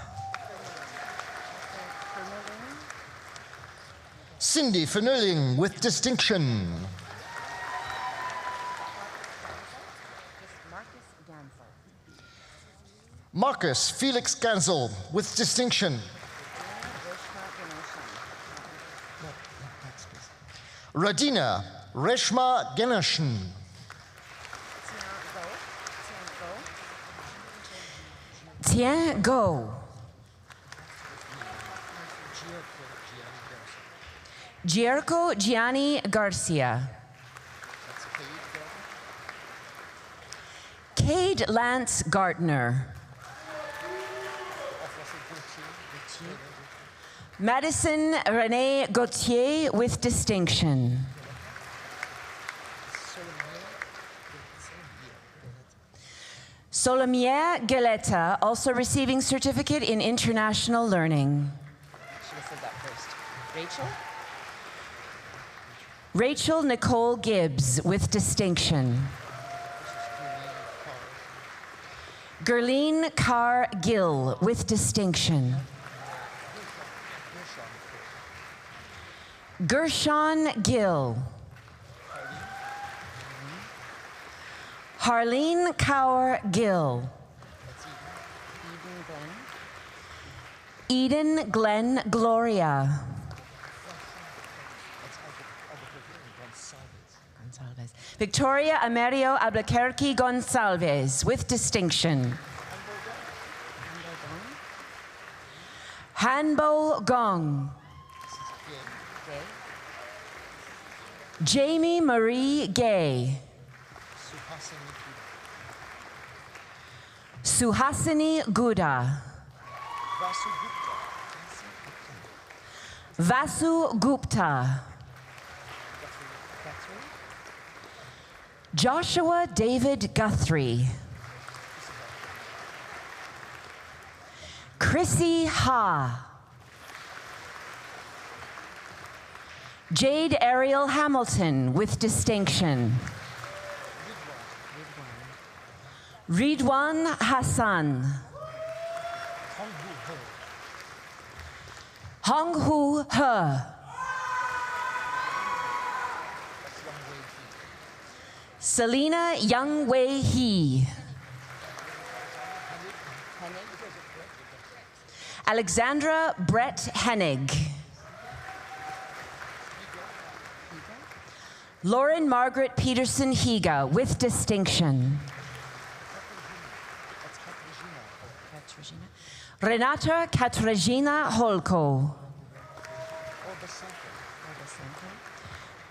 Cindy Fernulling with distinction. Marcus Felix Gansel with distinction. Radina Reshma Ganashan. Tian Go. Gierko Gianni Garcia. Cade Lance Gardner. Madison Renee Gauthier with distinction. Solomier Geleta, also receiving Certificate in International Learning. Should have said that first. Rachel? Rachel Nicole Gibbs with distinction. Gerline Carr Gill with distinction. Gershon Gill. Harleen Cower Gill. Eden Glenn Gloria. Victoria Amerio Albuquerque Gonsalves with distinction. Hanbo Gong. Jamie Marie Gay. Suhasini Gouda. Vasu Gupta. Joshua David Guthrie. Chrissy Ha. Jade Ariel Hamilton with distinction. Ridwan Hassan. Hong Hu He. Selena Young Wei He. Alexandra Brett Hennig. Lauren Margaret Peterson Higa with distinction. Renata Katarzyna Holko.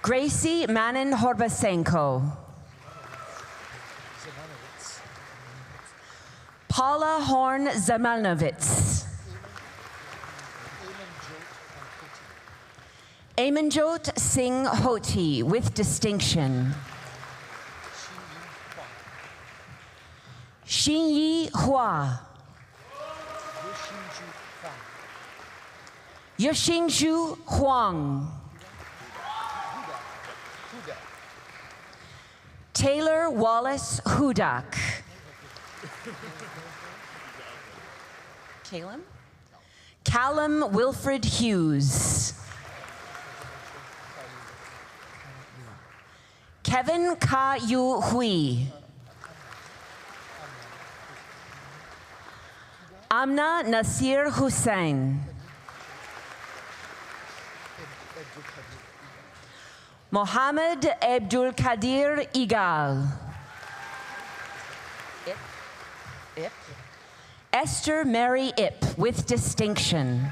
Gracie Manin Horbasenko. Paula Horn Zamanovitz. Amanjot Singh Hoti with distinction. Xinyi Hua. Yoshingju Huang. Taylor Wallace Hudak. Callum Wilfred Hughes. Kevin Ka Yu Hui. Amna Nasir Hussain. Mohammed Abdul Kadir Igal. Esther Mary Ip with distinction.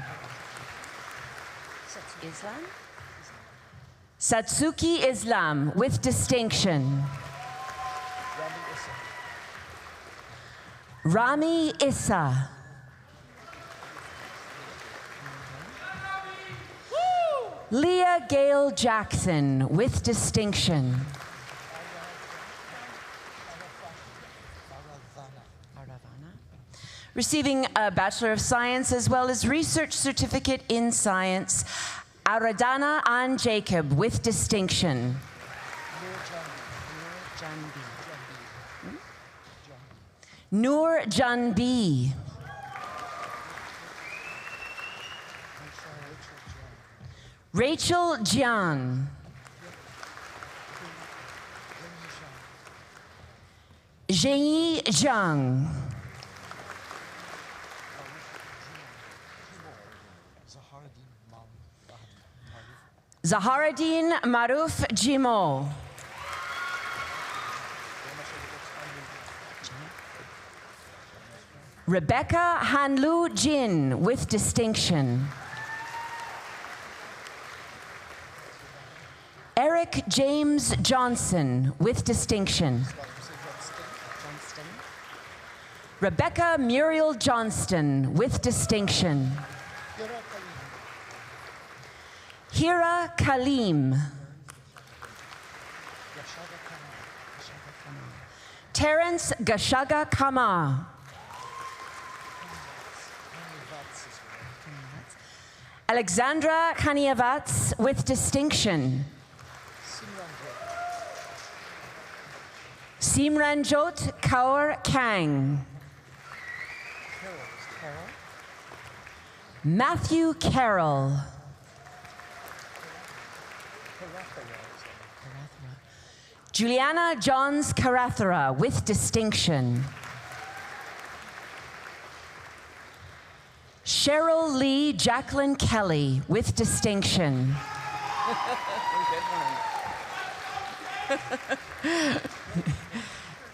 Satsuki Islam with distinction. Rami Issa. Leah Gail Jackson with distinction. Receiving a Bachelor of Science as well as Research Certificate in Science, Aradana Ann Jacob with distinction. Noor Janbi. Rachel Jian. Zhenyi Zhang. Zaharuddin Maruf Jimo. Rebecca Hanlu Jin with distinction. Eric James Johnson with distinction. Rebecca Muriel Johnston with distinction. Hira Kalim. Terence Gashaga Kama. Alexandra Khaniavats with distinction. Simranjot Kaur Kang. Matthew Carroll. Juliana Johns Karathara with distinction. Cheryl Lee Jacqueline Kelly with distinction.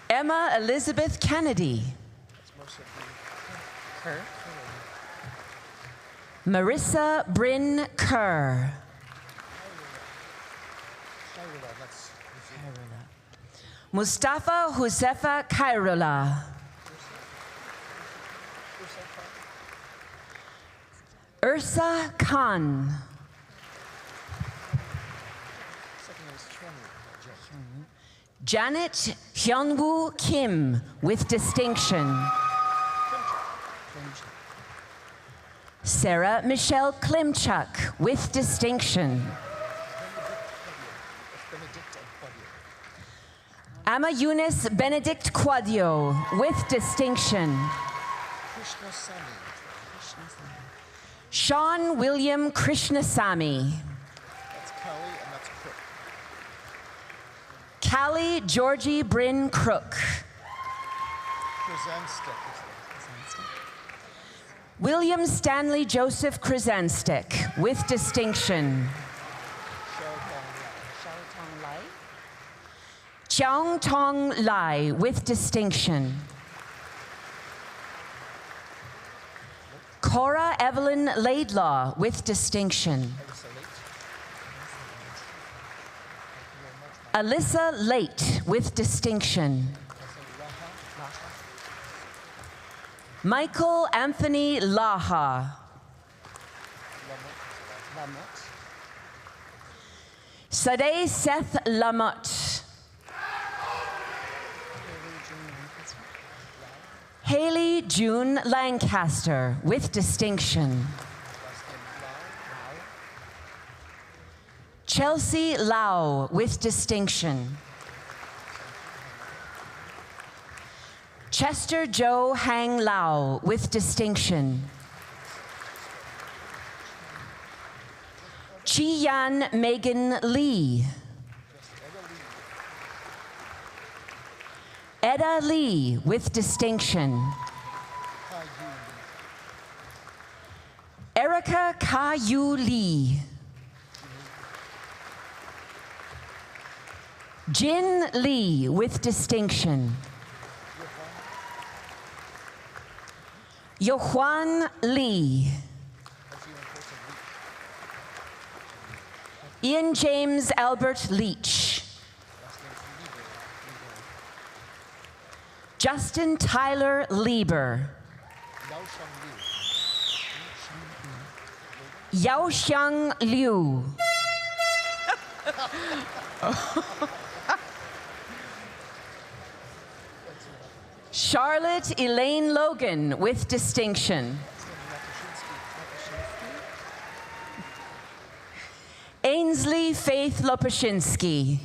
Emma Elizabeth Kennedy. Marissa Bryn Kerr. Mustafa Husefa Kairula. Ursa Khan. Janet Hyunwoo Kim with distinction. Sarah Michelle Klimchuk with distinction. Amma Eunice Benedict Quadio with distinction. Sean William Krishnasamy. Callie Georgie Bryn Crook. William Stanley Joseph Krasanstik with distinction. Chiang Tong Lai with distinction. Cora Evelyn Laidlaw with distinction. Alyssa Late with distinction. Michael Anthony Laha. Sadeh Seth Lamotte. Haley June Lancaster with distinction. Chelsea Lau with distinction. Chester Joe Hang Lau with distinction. Chi Yan Megan Lee. Etta Lee with distinction. Erica Ka-Yu Lee. Jin Lee with distinction. Yohuan Lee. Ian James Albert Leach. Justin Tyler Lieber. Yaoxiang Liu. Charlotte Elaine Logan with distinction. Ainsley Faith Lopashinsky.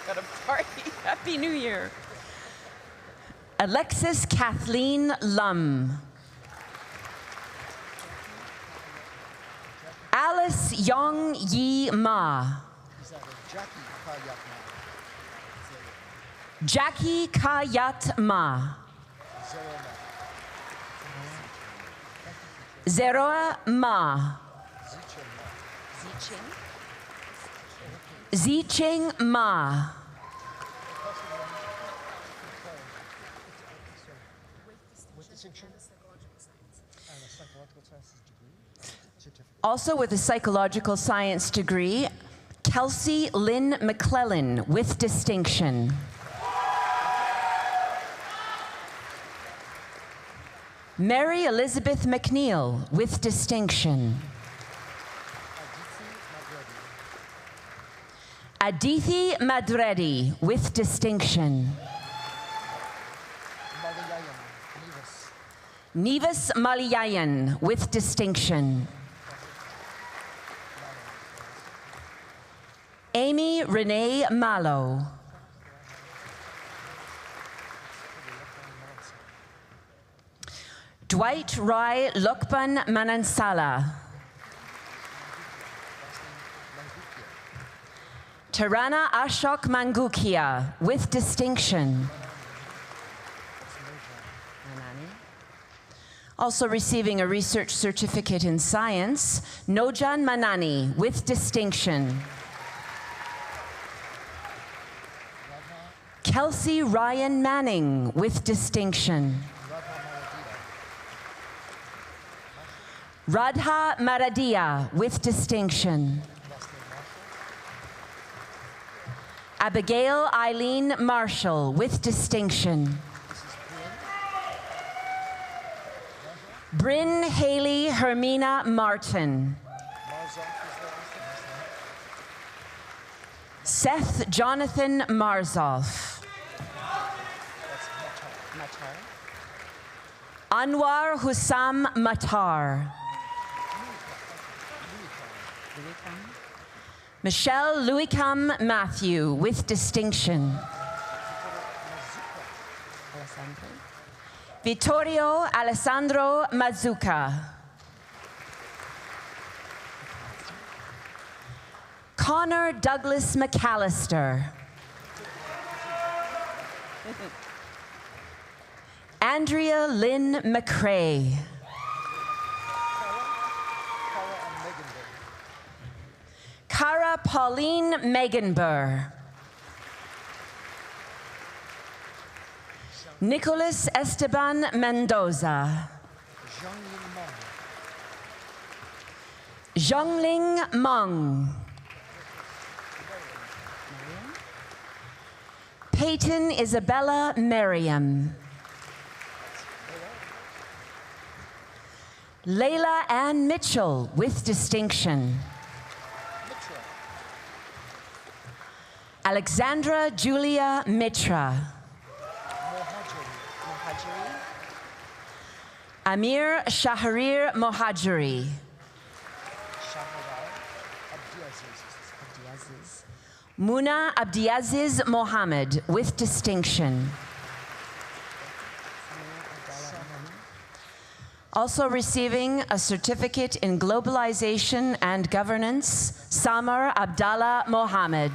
Got a party. Happy New Year. Alexis Kathleen Lum. Alice Yong Yi Ma. Jackie Kayat Ma. Zeroa Ma. Zicheng Ma. Also with a psychological science degree, Kelsey Lynn McClellan with distinction. Mary Elizabeth McNeil with distinction. Adithi Madredi with distinction. Nevis Maliayan with distinction. Amy Renee Malo. Dwight Rai Lokban Manansala. Tarana Ashok Mangukia with distinction. Also receiving a research certificate in science, Nojan Manani with distinction. Kelsey Ryan Manning with distinction. Radha Maradia with distinction. Abigail Eileen Marshall with distinction. Bryn Haley Hermina Martin. Seth Jonathan Marzoff. Anwar Hussam Matar. Michelle Louikam Matthew with distinction. Vittorio Alessandro Mazzucca. Connor Douglas McAllister. Andrea Lynn McCrae. Cara Pauline Meganburr. Nicholas Esteban Mendoza. Zhongling Meng. Peyton Isabella Merriam. Layla Ann Mitchell with distinction. Alexandra Julia Mitra. Amir Shaharir Mohajiri. Muna Abdiaziz Mohammed with distinction. Also receiving a certificate in globalization and governance, Samar Abdallah Mohammed.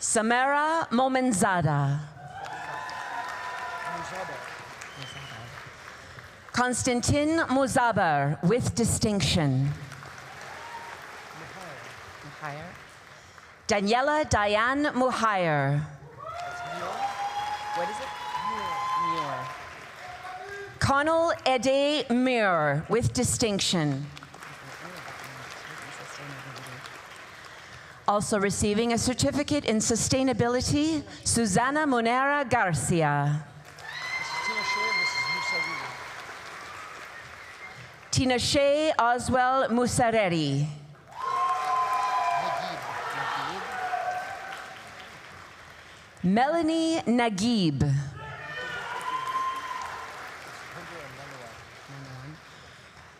Samara Momenzada. Konstantin Muzabar with distinction. Daniela Diane Muhayer. What is it? Muir. Connell Ede Muir with distinction. Also receiving a certificate in sustainability, Susana Monera Garcia. Tinashe Oswell Musareri. Melanie Naguib.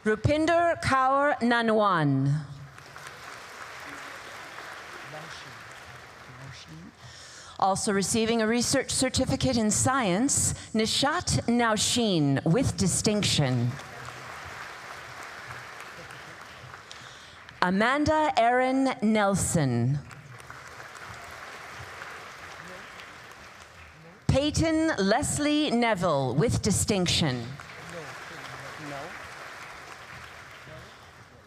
Rupinder Kaur Nanwan. Also receiving a research certificate in science, Nishat Naushin with distinction. Amanda Erin Nelson. Peyton Leslie Neville with distinction.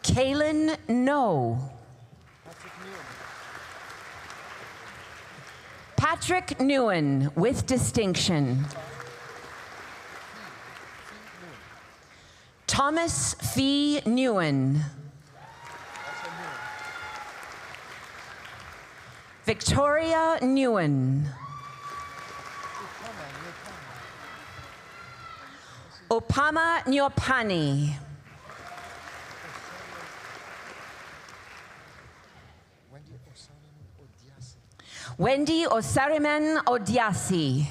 Kaylin No. Patrick Newen with distinction. Thomas Fee Newen. Victoria Newen. Opama Nyopani. Wendy Osariman Odiasi.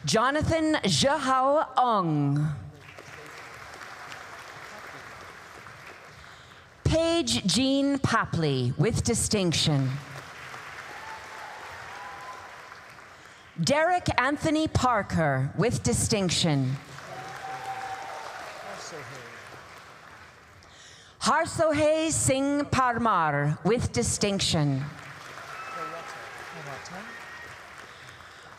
Jonathan Zhahao Ong. Paige Jean Papley with distinction. Derek Anthony Parker with distinction. Harsohe Singh Parmar with distinction.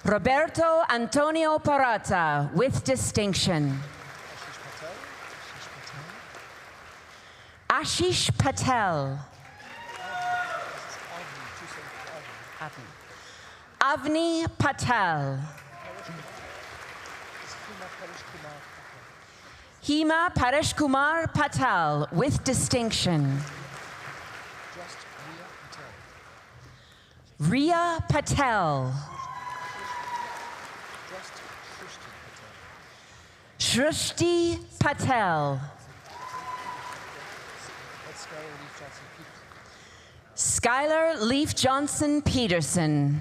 Roberto Antonio Parata with distinction. Ashish Patel. Avni Patel. Hima Paresh Kumar Patel with distinction. Ria Patel. Shrishti Patel. Skylar Leaf Johnson Peterson.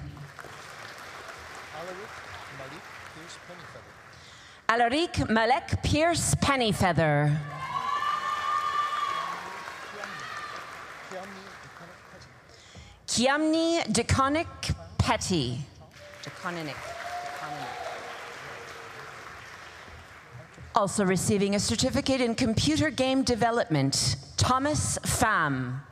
Alaric Malek Pierce Pennyfeather. Kiamni DeConnick Petty. Also receiving a certificate in computer game development, Thomas Pham.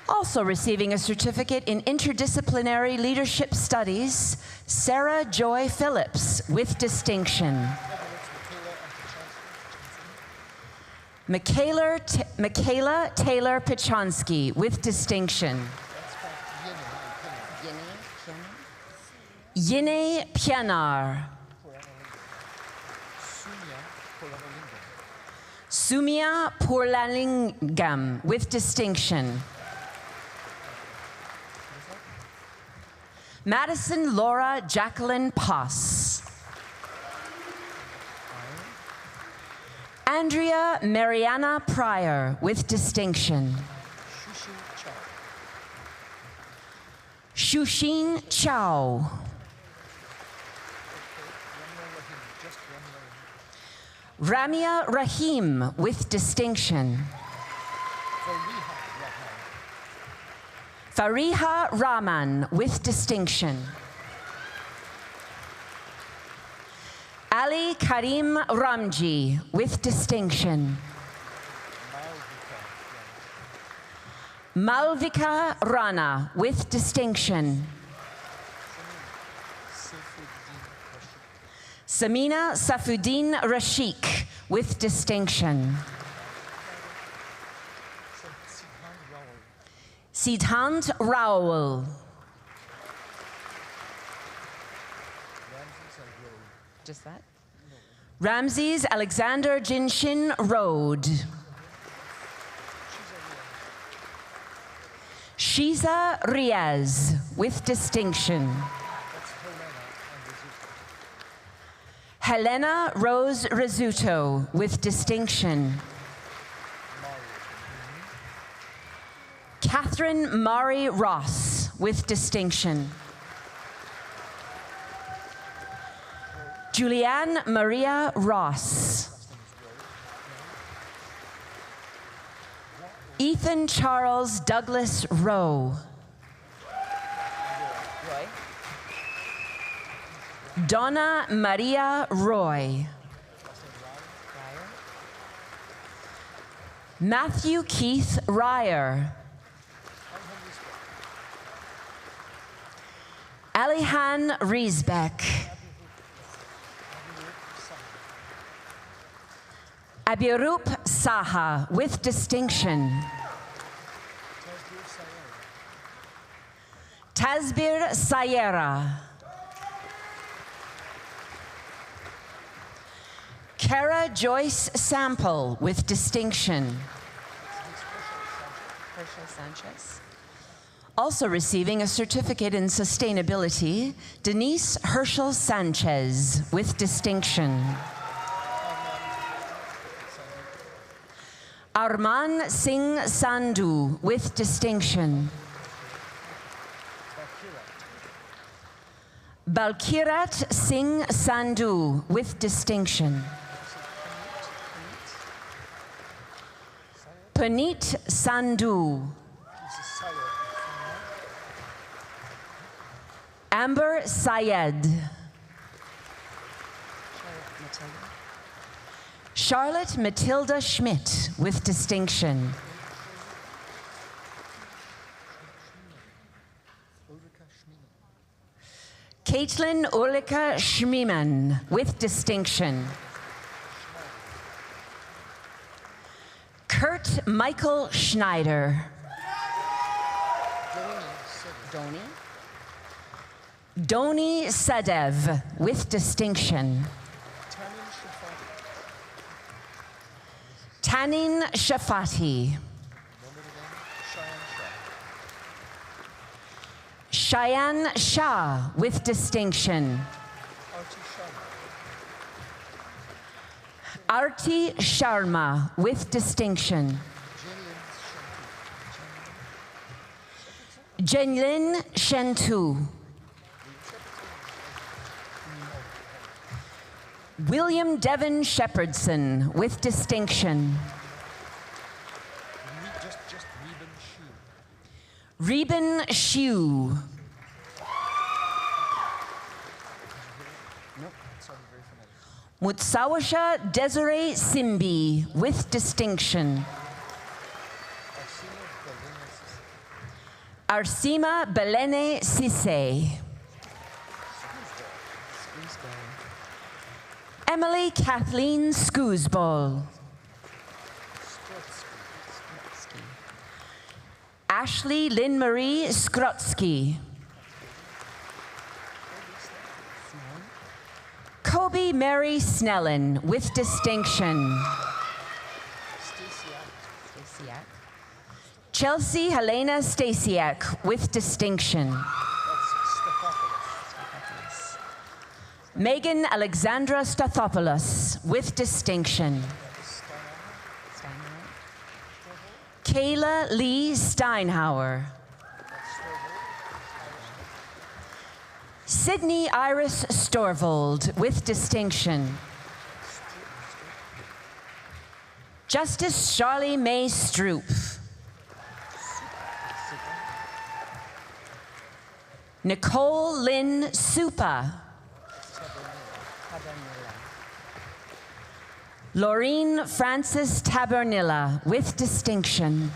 Also receiving a certificate in interdisciplinary leadership studies, Sarah Joy Phillips with distinction. Michaela Taylor Pachonsky with distinction. Yine Pianar. Sumia Purlalingam with distinction. Madison Laura Jacqueline Poss. Andrea Mariana Pryor with distinction. Shushin Chow. Ramia Rahim with distinction. Fariha Rahman with distinction. Ali Karim Ramji with distinction. Malvika Rana with distinction. Samina Safuddin Rashik with distinction. Sidhant Raul. Just that? Ramses Alexander Jinshin Road. Shiza Riaz with distinction. Helena Rose Rizzuto with distinction. Catherine Mari Ross with distinction. Julianne Maria Ross. Ethan Charles Douglas Rowe. Donna Maria Roy. Matthew Keith Ryer. Alihan Riesbeck. Abirup Saha with distinction. Tasbir Sayera. Kara Joyce Sample with distinction. Herschel Sanchez. Also receiving a certificate in sustainability, Denise Herschel Sanchez with distinction. Arman Singh Sandhu with distinction. Balkirat Singh Sandhu with distinction. Puneet Sandhu. Amber Syed. Charlotte Matilda Schmidt with distinction. Caitlin Ulrika Schmiemann with distinction. Kurt Michael Schneider. Doni Sadev with distinction. Tanin Shafati. Cheyenne Shah with distinction. Arti Sharma with distinction. Jenlin Shentu. William Devon Shepherdson with distinction. Reuben Shu. Mutsawasha Desiree Simbi with distinction. Arsima Belene Sise. Emily Kathleen Scoosball. Ashley Lynn Marie Skrotsky. Kobe Mary Snellen with distinction. Chelsea Helena Stasiak with distinction. Megan Alexandra Stathopoulos with distinction. Kayla Lee Steinhauer. Sydney Iris Storvold with distinction. Justice Charlie May Stroop. Nicole Lynn Supa. Laureen Frances Tabernilla with distinction.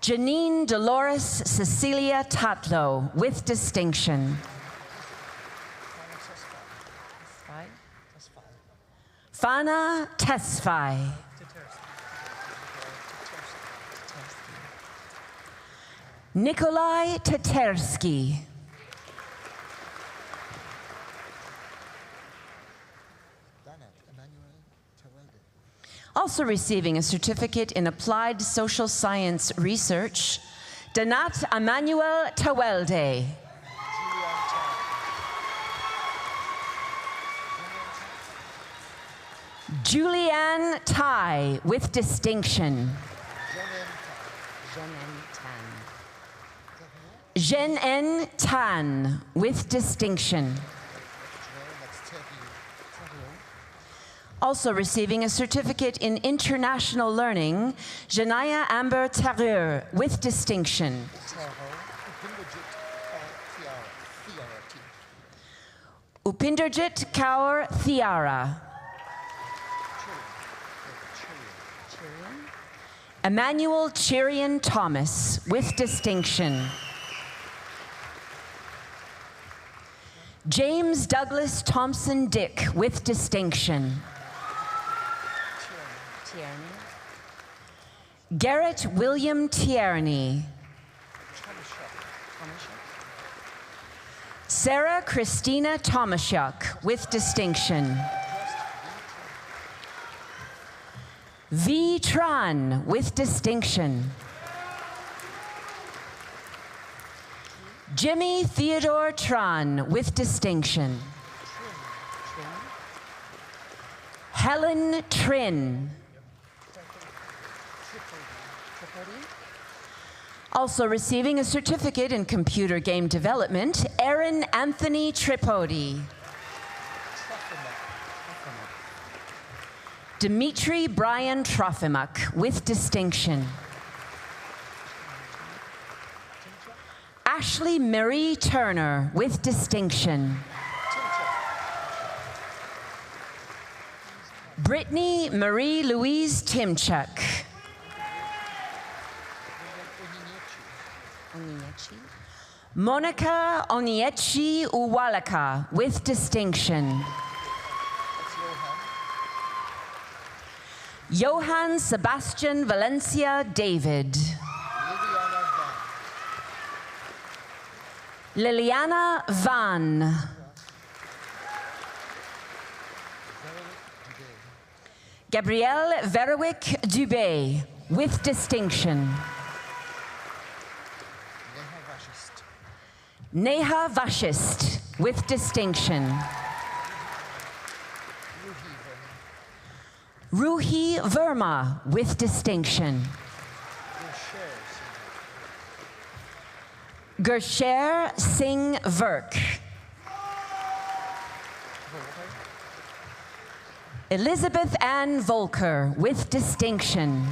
Janine Dolores Cecilia Tatlow with distinction. Fana Tesfai. Nikolai Tatersky. Also receiving a certificate in applied social science research, Danat Emmanuel Tawelde. Julianne Tai with distinction. Zhen En Tan with distinction. Also receiving a certificate in international learning, Janaya Amber Tarreur with distinction. Upinderjit Kaur Thiara. Emmanuel Chirian Thomas with distinction. James Douglas Thompson Dick with distinction. Garrett William Tierney. Sarah Christina Tomashuk with distinction. V. Tran with distinction. Jimmy Theodore Tran with distinction. Helen Trin. Also receiving a certificate in computer game development, Aaron Anthony Tripodi. Dimitri Brian Trofimuk with distinction. Ashley Marie Turner with distinction. Brittany Marie Louise Timchuk. Monica Oniechi Uwalaka with distinction. Johann Sebastian Valencia David. Liliana Van. Gabrielle Verowick Dubé with distinction. Neha Vashist with distinction. Ruhi Verma with distinction. Gersher Singh Virk. Elizabeth Ann Volker with distinction.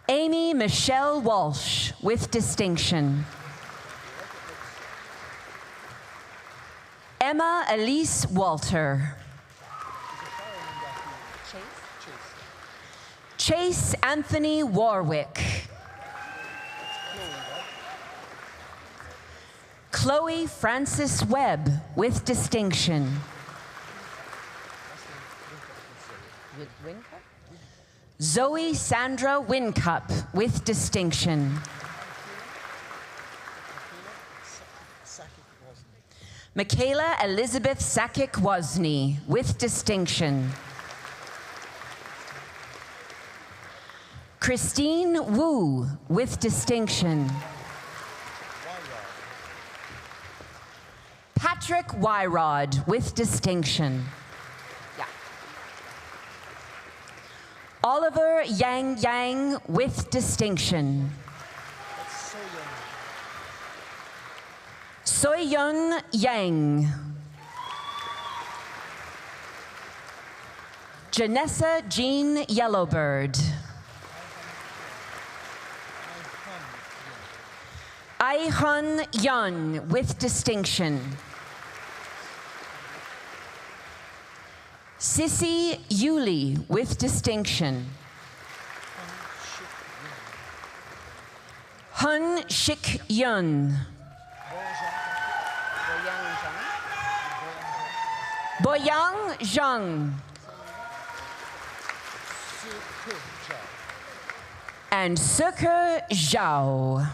Amy Michelle Walsh with distinction. Emma Elise Walter. Chase Anthony Warwick. Chloe Francis Webb with distinction. Zoe Sandra Wincup with distinction. Michaela Elizabeth Sakic-Wozni with distinction. Christine Wu with distinction. Patrick Wyrod with distinction. Oliver Yang Yang with distinction. Soyun Yang. Janessa Jean Yellowbird. Ai-hun Yun with distinction. Sissy Yuli with distinction. Hun Shik Yun. Boyang Zhang. And Suke Zhao.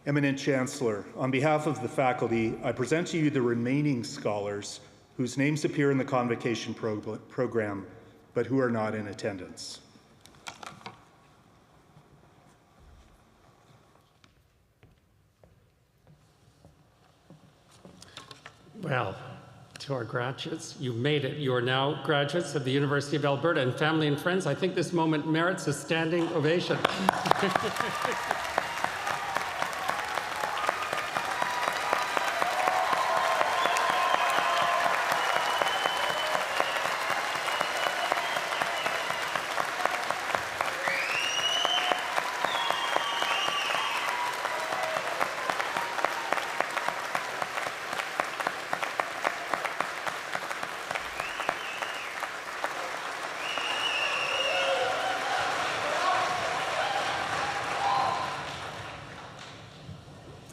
Eminent Chancellor, on behalf of the faculty, I present to you the remaining scholars whose names appear in the Convocation program, but who are not in attendance. Well, to our graduates, you've made it. You are now graduates of the University of Alberta, and family and friends, I think this moment merits a standing ovation.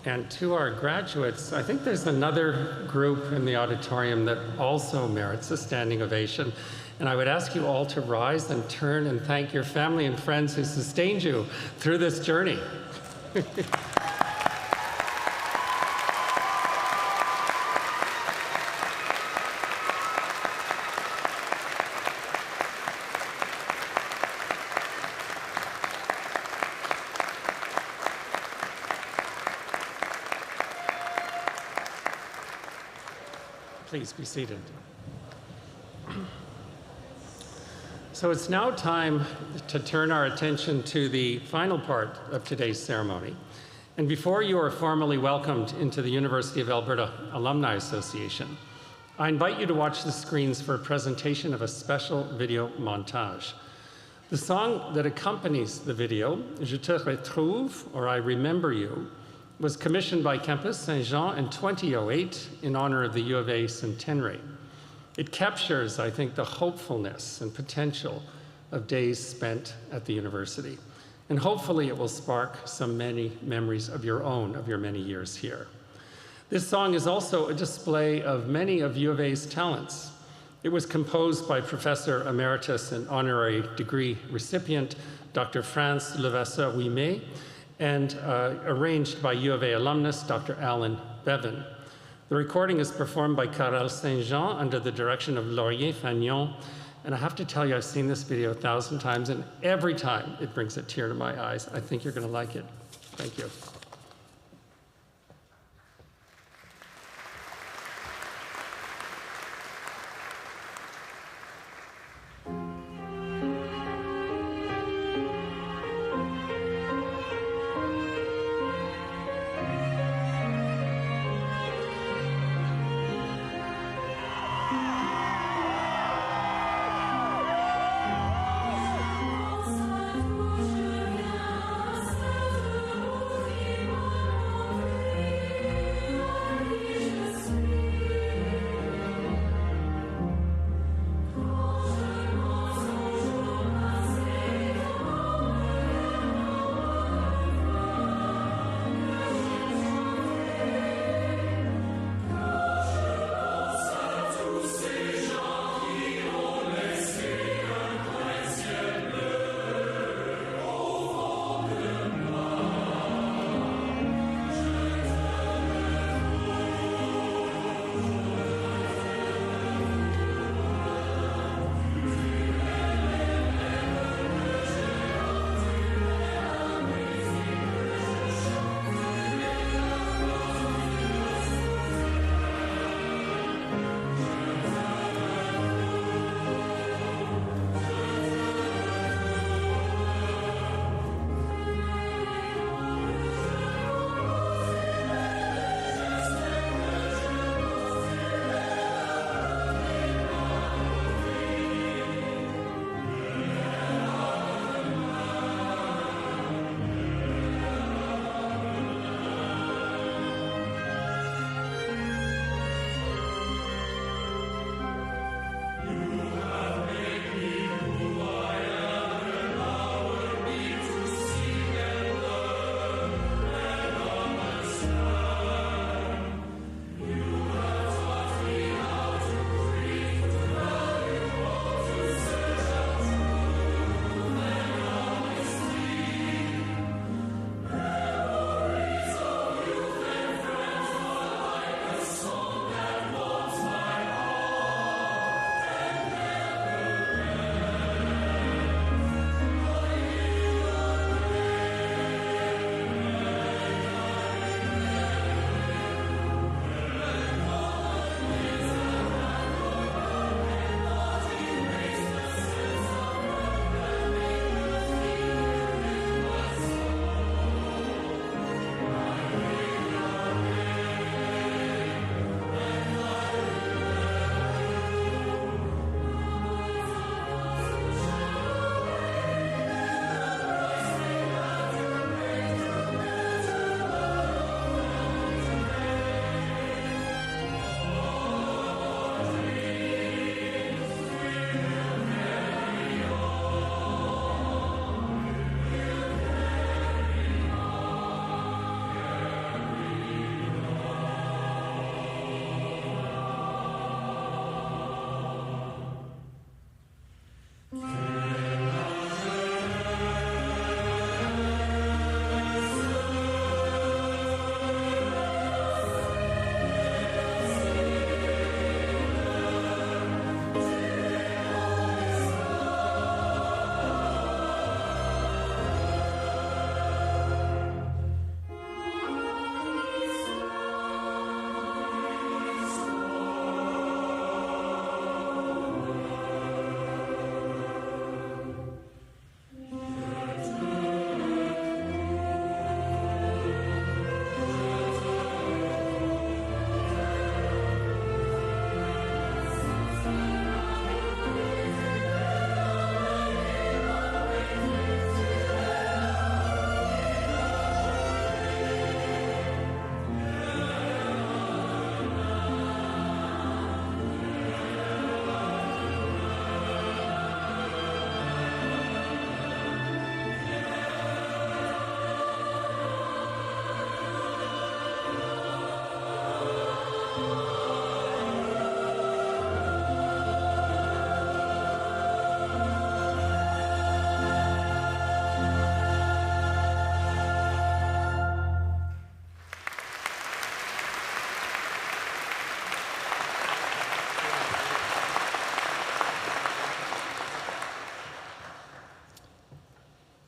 And to our graduates, I think there's another group in the auditorium that also merits a standing ovation. And I would ask you all to rise and turn and thank your family and friends who sustained you through this journey. Please be seated. So it's now time to turn our attention to the final part of today's ceremony. And before you are formally welcomed into the University of Alberta Alumni Association, I invite you to watch the screens for a presentation of a special video montage. The song that accompanies the video, Je te retrouve, or I Remember You, was commissioned by Campus Saint-Jean in 2008 in honor of the U of A centenary. It captures, I think, the hopefulness and potential of days spent at the university. And hopefully it will spark some many memories of your own, of your many years here. This song is also a display of many of U of A's talents. It was composed by Professor Emeritus and Honorary Degree recipient, Dr. France Levasseur-Ouimet, and arranged by U of A alumnus, Dr. Alan Bevan. The recording is performed by Karel Saint-Jean under the direction of Laurier Fagnon. And I have to tell you, I've seen this video 1,000 times, and every time it brings a tear to my eyes. I think you're going to like it. Thank you.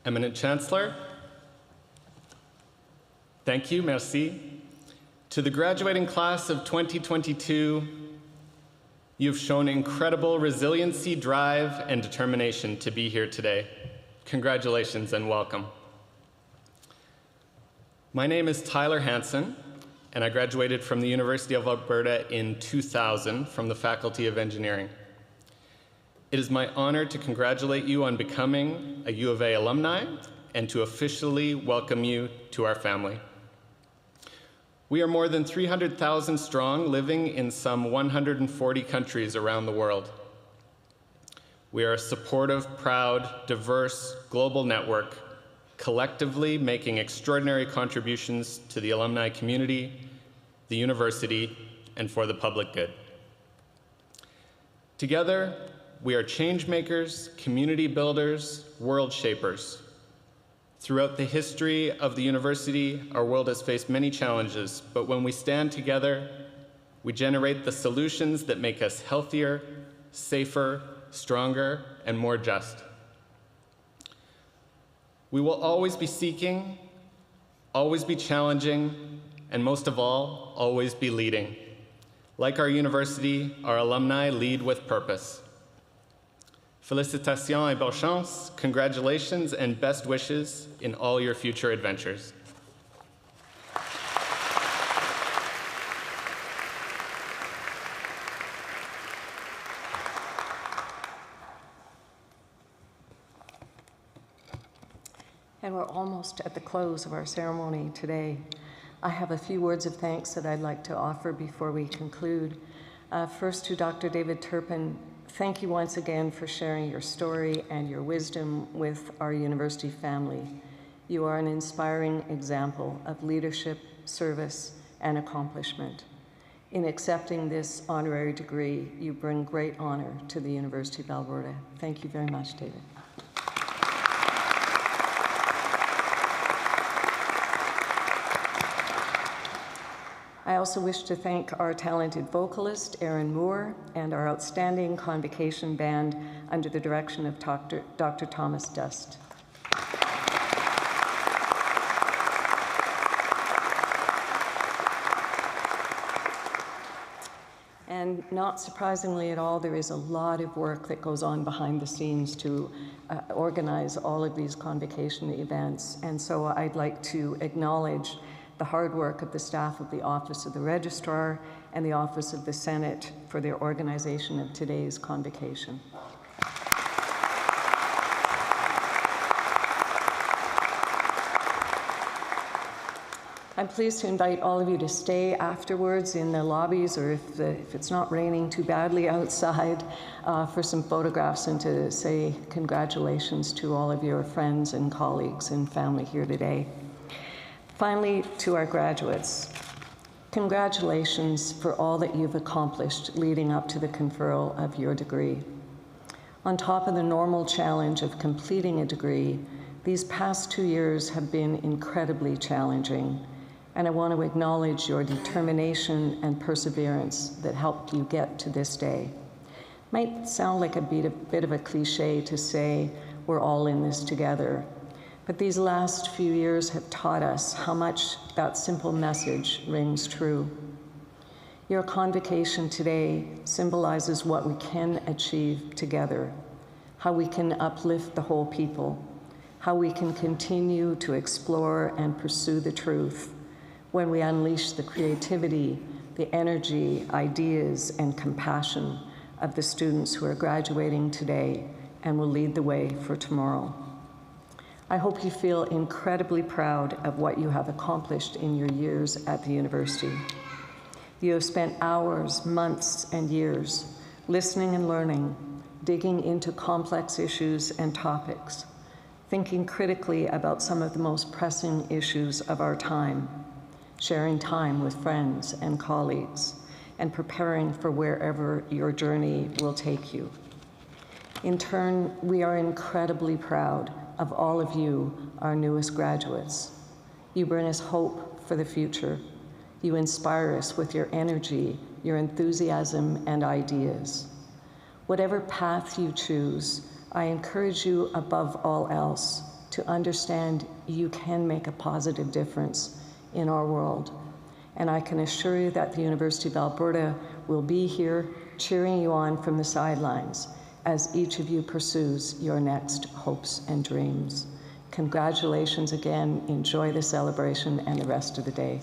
Eminent Chancellor, thank you, merci. To the graduating class of 2022, you've shown incredible resiliency, drive, and determination to be here today. Congratulations and welcome. My name is Tyler Hansen, and I graduated from the University of Alberta in 2000 from the Faculty of Engineering. It is my honor to congratulate you on becoming a U of A alumni and to officially welcome you to our family. We are more than 300,000 strong, living in some 140 countries around the world. We are a supportive, proud, diverse, global network, collectively making extraordinary contributions to the alumni community, the university, and for the public good. Together, we are change makers, community builders, world shapers. Throughout the history of the university, our world has faced many challenges, but when we stand together, we generate the solutions that make us healthier, safer, stronger, and more just. We will always be seeking, always be challenging, and most of all, always be leading. Like our university, our alumni lead with purpose. Félicitations et bonne chance, congratulations and best wishes in all your future adventures. And we're almost at the close of our ceremony today. I have a few words of thanks that I'd like to offer before we conclude. First, to Dr. David Turpin, thank you once again for sharing your story and your wisdom with our university family. You are an inspiring example of leadership, service, and accomplishment. In accepting this honorary degree, you bring great honor to the University of Alberta. Thank you very much, David. I also wish to thank our talented vocalist, Aaron Moore, and our outstanding Convocation band under the direction of Dr. Thomas Dust. And not surprisingly at all, there is a lot of work that goes on behind the scenes to organize all of these Convocation events. And so I'd like to acknowledge the hard work of the staff of the Office of the Registrar and the Office of the Senate for their organization of today's Convocation. I'm pleased to invite all of you to stay afterwards in the lobbies, or if it's not raining too badly outside, for some photographs and to say congratulations to all of your friends and colleagues and family here today. Finally, to our graduates, congratulations for all that you've accomplished leading up to the conferral of your degree. On top of the normal challenge of completing a degree, these past 2 years have been incredibly challenging, and I want to acknowledge your determination and perseverance that helped you get to this day. Might sound like a bit of a cliche to say we're all in this together, but these last few years have taught us how much that simple message rings true. Your convocation today symbolizes what we can achieve together, how we can uplift the whole people, how we can continue to explore and pursue the truth when we unleash the creativity, the energy, ideas, and compassion of the students who are graduating today and will lead the way for tomorrow. I hope you feel incredibly proud of what you have accomplished in your years at the university. You have spent hours, months, and years listening and learning, digging into complex issues and topics, thinking critically about some of the most pressing issues of our time, sharing time with friends and colleagues, and preparing for wherever your journey will take you. In turn, we are incredibly proud of all of you, our newest graduates. You bring us hope for the future. You inspire us with your energy, your enthusiasm, and ideas. Whatever path you choose, I encourage you above all else to understand you can make a positive difference in our world. And I can assure you that the University of Alberta will be here cheering you on from the sidelines as each of you pursues your next hopes and dreams. Congratulations again. Enjoy the celebration and the rest of the day.